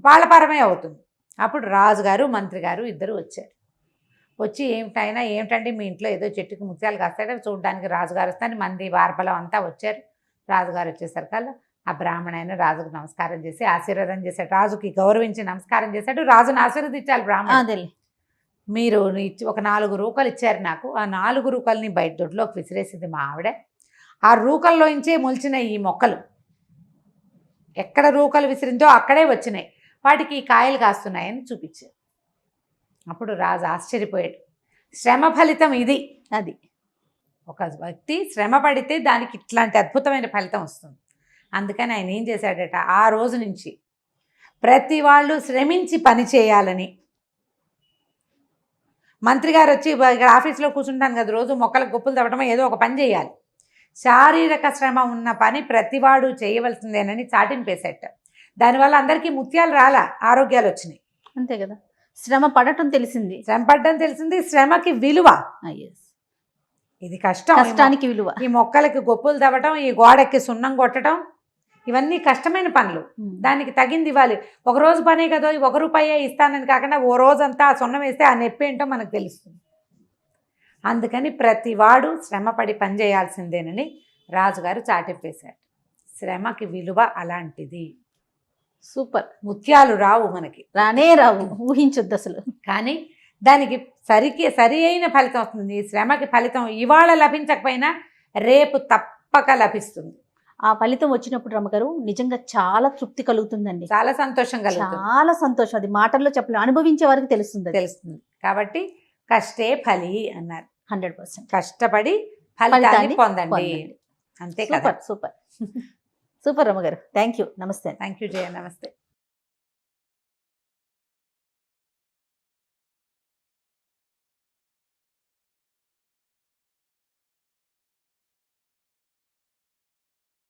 వాళ్ళ పరమే అవుతుంది. అప్పుడు రాజుగారు మంత్రి గారు ఇద్దరు వచ్చారు. వచ్చి ఏమిటండి మీ ఇంట్లో ఏదో చెట్టుకి ముత్యాలు కాస్తాడో చూడడానికి రాజుగారు వస్తాను మంది వార్బలం అంతా వచ్చారు. రాజుగారు వచ్చేసరికల్లా ఆ బ్రాహ్మణ రాజుకు నమస్కారం చేసి ఆశీర్వాదం చేశాడు. రాజుకి గౌరవించి నమస్కారం చేశాడు. రాజును ఆశీర్వదించాలి బ్రాహ్మణ. మీరు ఒక 4 రూకలు ఇచ్చారు నాకు, ఆ 4 రూకల్ని బయట దొడ్లోకి విసిరేసింది మా ఆవిడ. ఆ రూకల్లోంచే మొలిచిన ఈ మొక్కలు, ఎక్కడ రూకలు విసిరిందో అక్కడే వచ్చినాయి, వాటికి ఈ కాయలు కాస్తున్నాయని చూపించారు. అప్పుడు రాజు ఆశ్చర్యపోయాడు. శ్రమ ఫలితం ఇది. అది ఒక వ్యక్తి శ్రమ పడితే దానికి ఇట్లాంటి అద్భుతమైన ఫలితం వస్తుంది. అందుకని ఆయన ఏం చేశాడట, ఆ రోజు నుంచి ప్రతి వాళ్ళు శ్రమించి పని చేయాలని. మంత్రి గారు వచ్చి ఇక్కడ ఆఫీస్లో కూర్చుంటాను కదా, రోజు మొక్కలకు గొప్పలు తవ్వటం ఏదో ఒక పని చేయాలి. శారీరక శ్రమ ఉన్న పని ప్రతివాడు చేయవలసిందేనని చాటింపేసేట. దానివల్ల అందరికీ ముత్యాలు రాలా, ఆరోగ్యాలు వచ్చినాయి. అంతే కదా, శ్రమ పడటం తెలిసింది, శ్రమకి విలువ. ఇది కష్టానికి విలువ. ఈ మొక్కలకి గొప్పలు తవ్వటం, ఈ గోడకి సున్నం కొట్టడం, ఇవన్నీ కష్టమైన పనులు. దానికి తగింది ఇవ్వాలి. ఒక రోజు పనే కదా, 1 రూపాయే ఇస్తానని కాకుండా ఓ రోజంతా ఆ సున్నం వేస్తే ఆ నొప్పి ఏంటో మనకు తెలుస్తుంది. అందుకని ప్రతివాడు శ్రమపడి పని చేయాల్సిందేనని రాజుగారు చాటింపేశారు. శ్రమకి విలువ అలాంటిది. సూపర్. ముత్యాలు రావు మనకి, రానే రావు, ఊహించొద్దు అసలు. కానీ దానికి సరి అయిన ఫలితం వస్తుంది. శ్రమకి ఫలితం ఇవాళ లభించకపోయినా రేపు తప్పక లభిస్తుంది. ఆ ఫలితం వచ్చినప్పుడు రమ్మగారు నిజంగా చాలా తృప్తి కలుగుతుందండి, చాలా సంతోషం కలుగుతుంది, చాలా సంతోషం. అది మాటల్లో చెప్పలేదు, అనుభవించే వారికి తెలుస్తుంది. కాబట్టి కష్టే ఫలి అన్నారు. 100% కష్టపడి ఫలితాన్ని పొందండి. అంతే కదా. సూపర్ రమ్మగారు. Thank you. నమస్తే. Thank you Jaya. నమస్తే.